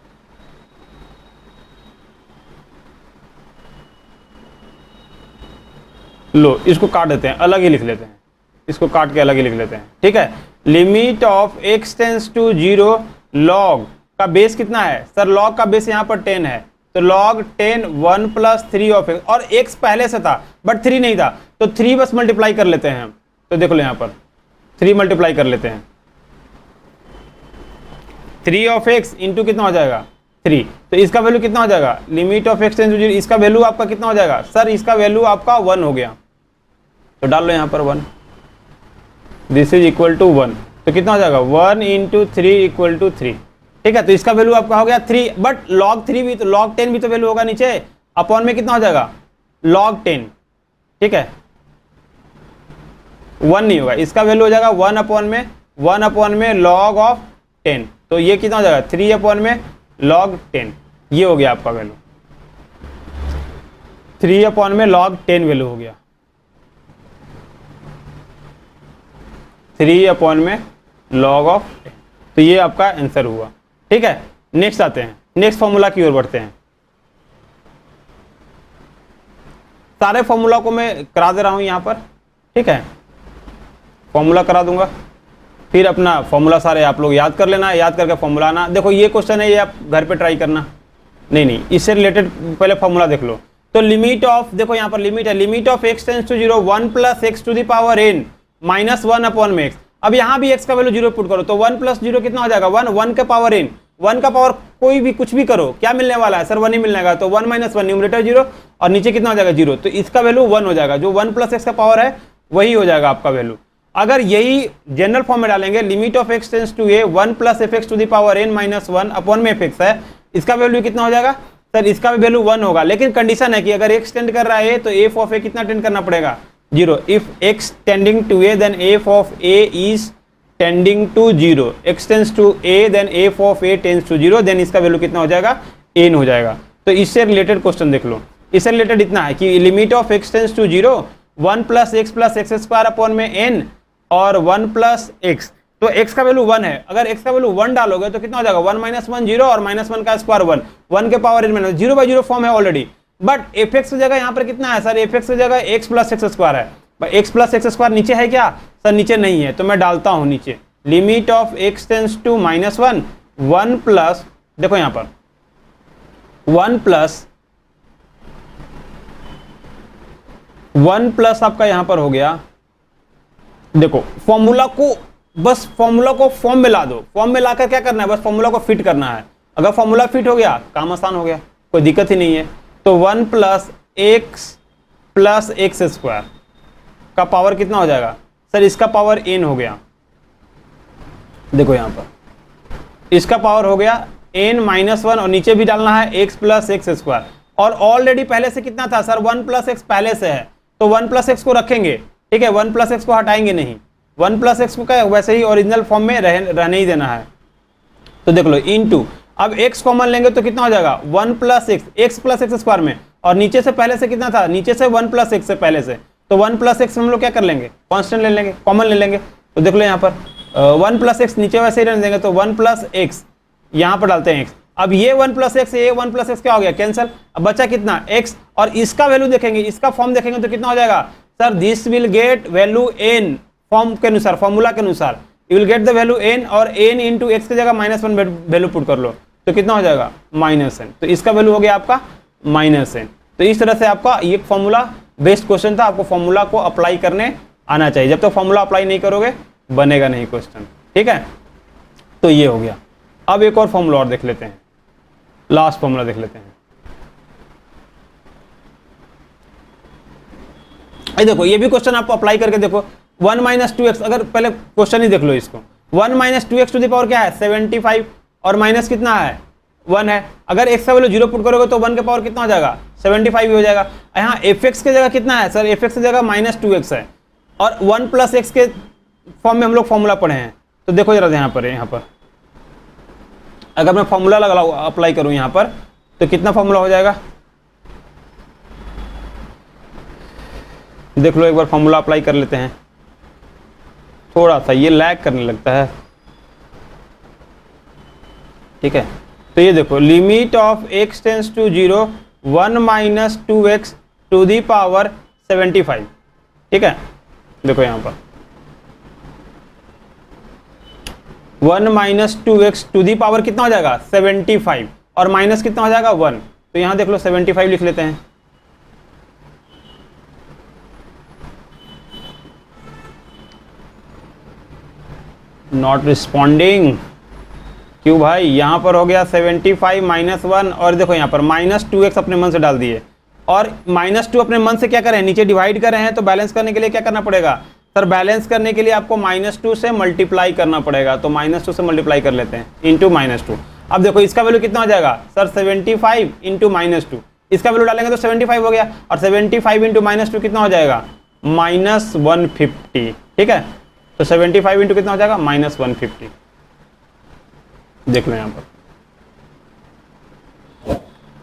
लो, इसको काट देते हैं, अलग ही लिख लेते हैं, इसको काट के अलग ही लिख लेते हैं। ठीक है, limit of x tends to 0 log का बेस कितना है सर, log का बेस यहाँ पर 10 है, तो log 10 1 प्लस 3 ऑफ x, और x पहले से था बट 3 नहीं था, तो 3 बस मल्टीप्लाई कर लेते हैं हम। तो देखो यहाँ पर 3 मल्टीप्लाई कर लेते हैं, 3 ऑफ x इंटू कितना हो जाएगा 3, तो इसका वैल्यू कितना हो जाएगा limit of x tends to 0, इसका वैल्यू आपका कितना हो जाएगा सर, इसका वैल्यू आपका 1 हो गया, तो डाल लो यहाँ पर 1, दिस इज इक्वल टू 1, तो कितना हो जाएगा 1 इंटू 3 इक्वल टू 3। ठीक है, तो इसका वैल्यू आपका हो गया 3, बट log 3 भी तो log 10 भी तो वैल्यू होगा नीचे, अपॉन में कितना हो जाएगा log 10। ठीक है, 1 नहीं होगा, इसका वैल्यू हो जाएगा 1 अपॉन में log ऑफ 10, तो ये कितना हो जाएगा 3 अपॉन में log 10, ये हो गया आपका वैल्यू, 3 अपॉन में log 10 वैल्यू हो गया, 3 अपॉन में log ऑफ 10, तो ये आपका आंसर हुआ। ठीक है, नेक्स्ट आते हैं, नेक्स्ट फॉर्मूला की ओर बढ़ते हैं। सारे फॉर्मूला को मैं करा दे रहा हूं यहां पर। ठीक है, फॉर्मूला करा दूंगा, फिर अपना फॉर्मूला सारे आप लोग याद कर लेना, याद करके फॉर्मूला आना। देखो ये क्वेश्चन है, ये आप घर पे ट्राई करना, नहीं इससे रिलेटेड पहले फॉर्मूला देख लो। तो लिमिट ऑफ, देखो यहाँ पर लिमिट है, limit of x tends to 0 1 plus x to the power n minus 1 upon में x। अब यहाँ भी x का वैल्यू 0 पुट करो, तो 1 प्लस 0 कितना हो जाएगा 1, 1 का पावर n, 1 का पावर कोई भी कुछ भी करो, क्या मिलने वाला है सर 1 ही मिलने वाला, तो 1 माइनस 1 न्यूमरेटर 0 और नीचे कितना हो जाएगा 0, तो इसका वैल्यू 1 हो जाएगा, जो 1 प्लस x का पावर है वही हो जाएगा आपका वैल्यू। अगर यही जनरल फॉर्म में डालेंगे, limit of x tends to a 1 plus fx to the power n minus 1 upon में fx है, इसका वैल्यू कितना हो जाएगा सर, इसका भी वैल्यू 1 होगा, लेकिन कंडीशन है कि अगर x टेंड कर रहा है तो f ऑफ a कितना टेंड करना पड़ेगा 0, if x tending to a then f of a is tending to 0, x tends to a then f of a tends to 0, then इसका वैल्यू कितना हो जाएगा n हो जाएगा। तो इससे रिलेटेड क्वेश्चन देख लो, इससे रिलेटेड इतना है कि limit of x tends to 0 1 plus x square upon में n और 1 प्लस x, तो x का वैल्यू 1 है, अगर x का वैल्यू 1 डालोगे तो कितना हो जाएगा 1 माइनस 1 0 और माइनस 1 का स्क्वायर 1, 1 के पावर n माइनस 0/0 फॉर्म है ऑलरेडी, बट fx की जगह यहाँ पर कितना है सर, fx की जगह x प्लस x स्क्वायर है, x प्लस x स्क्वायर नीचे है क्या सर, नीचे नहीं है, तो मैं डालता हूँ नीचे limit of x tends to -1 1 plus देखो यहां पर 1 प्लस आपका यहां पर हो गया, देखो फॉर्मूला को फॉर्म में ला दो, फॉर्म में लाकर क्या करना है, बस फॉर्मूला को फिट करना है। अगर फॉर्मूला फिट हो गया काम आसान हो गया, कोई दिक्कत ही नहीं है। तो 1 प्लस एक्स स्क्वायर का पावर कितना हो जाएगा सर, इसका पावर n हो गया, देखो यहां पर इसका पावर हो गया n-1 और नीचे भी डालना है x प्लस एक्स स्क्वायर, और ऑलरेडी पहले से कितना था सर 1 प्लस एक्स पहले से है, तो 1 प्लस एक्स को रखेंगे, ठीक है, 1 प्लस एक्स को हटाएंगे नहीं, 1 प्लस एक्स को क्या वैसे ही ओरिजिनल फॉर्म में रहने ही देना है। तो देख लो इनटू, अब x कॉमन लेंगे तो कितना हो जाएगा 1 plus x plus x square में, और नीचे से पहले से कितना था, नीचे से 1 प्लस एक्स से पहले से, तो 1 प्लस एक्स हम लोग क्या कर लेंगे, कांस्टेंट ले लेंगे, कॉमन ले लेंगे। तो देख लो यहाँ पर 1 प्लस एक्स नीचे वैसे ही रहने देंगे, तो 1 प्लस एक्स यहाँ पर डालते हैं x। अब ये 1 प्लस एक्स, ये 1 प्लस एक्स क्या हो गया कैंसिल, अब बचा कितना x, और इसका वैल्यू देखेंगे, इसका फॉर्म देखेंगे तो कितना हो जाएगा sir, this will get value n, form के अनुसार, फॉर्मूला के अनुसार you will get the value n, और n इंटू एक्स की जगह -1 वैल्यू पुट कर लो तो कितना हो जाएगा -n, तो इसका वैल्यू हो गया आपका -n। तो इस तरह से आपका ये फॉर्मूला बेस्ड क्वेश्चन था, आपको फॉर्मूला को अप्लाई करने आना चाहिए, जब तक फॉर्मूला अप्लाई नहीं करोगे बनेगा नहीं क्वेश्चन, ठीक है। तो ये हो गया। अब एक और फॉर्मूला और देख लेते हैं, लास्ट फॉर्मूला देख लेते हैं। देखो ये भी क्वेश्चन आपको अप्लाई करके देखो, 1 - 2x, अगर पहले क्वेश्चन ही देख लो इसको, 1 - 2x टू द पावर क्या है 75, और माइनस कितना है 1 है, अगर x का वैल्यू 0 पुट करोगे तो 1 के पावर कितना हो जाएगा 75 ही हो जाएगा। यहाँ fx की जगह कितना है सर, fx की जगह -2x है, और 1 प्लस एक्स के फॉर्म में हम लोग फॉर्मूला पढ़े हैं। तो देखो जरा यहाँ पर अगर मैं फॉर्मूला लगा अप्लाई करूँ यहाँ पर तो कितना फॉर्मूला हो जाएगा, देख लो एक बार फॉर्मूला अप्लाई कर लेते हैं, थोड़ा सा ये लैग करने लगता है, ठीक है। तो ये देखो limit of x tends to 0 1 - 2x to the power 75, ठीक है। देखो यहाँ पर 1 - 2x टू दी पावर कितना हो जाएगा 75, और माइनस कितना हो जाएगा 1, तो यहाँ देख लो 75 लिख लेते हैं। नॉट रिस्पॉन्डिंग, क्यों भाई, यहाँ पर हो गया 75 -1, और देखो यहाँ पर -2x अपने मन से डाल दिए, और -2 अपने मन से क्या करें, नीचे डिवाइड कर रहे हैं, तो बैलेंस करने के लिए क्या करना पड़ेगा सर, बैलेंस करने के लिए आपको -2 से मल्टीप्लाई करना पड़ेगा, तो -2 से मल्टीप्लाई कर लेते हैं इंटू -2। अब देखो इसका वैल्यू कितना हो जाएगा सर 75 इंटू -2, इसका वैल्यू डालेंगे तो 75 हो गया, और 75 इंटू -2 कितना हो जाएगा -150, ठीक है। तो 75 इंटू कितना हो जाएगा -150, देख लो यहाँ पर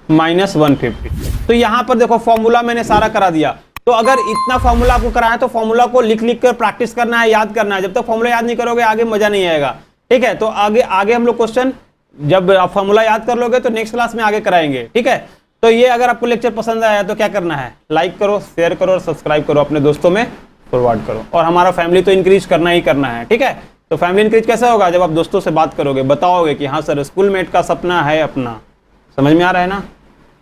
-150। तो यहाँ पर देखो फॉर्मूला मैंने सारा करा दिया, तो अगर इतना फॉर्मूला आपको कराया तो फॉर्मूला को लिख लिख कर प्रैक्टिस करना है, याद करना है, जब तक फॉर्मूला याद नहीं करोगे आगे मजा नहीं आएगा, ठीक है। तो आगे हम लोग क्वेश्चन जब आप फॉर्मूला याद कर लोगे तो नेक्स्ट क्लास में आगे कराएंगे, ठीक है। तो ये अगर आपको लेक्चर पसंद आया तो क्या करना है, लाइक करो, शेयर करो और सब्सक्राइब करो, अपने दोस्तों में फॉरवर्ड करो, और हमारा फैमिली तो इंक्रीज करना ही करना है, ठीक है। तो फैमिली इंक्रीज कैसे होगा, जब आप दोस्तों से बात करोगे, बताओगे कि हाँ सर स्कूलमेट का सपना है अपना, समझ में आ रहा है ना,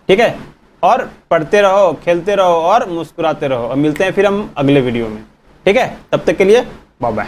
ठीक है। और पढ़ते रहो, खेलते रहो और मुस्कुराते रहो, और मिलते हैं फिर हम अगले वीडियो में, ठीक है। तब तक के लिए बाय बाय।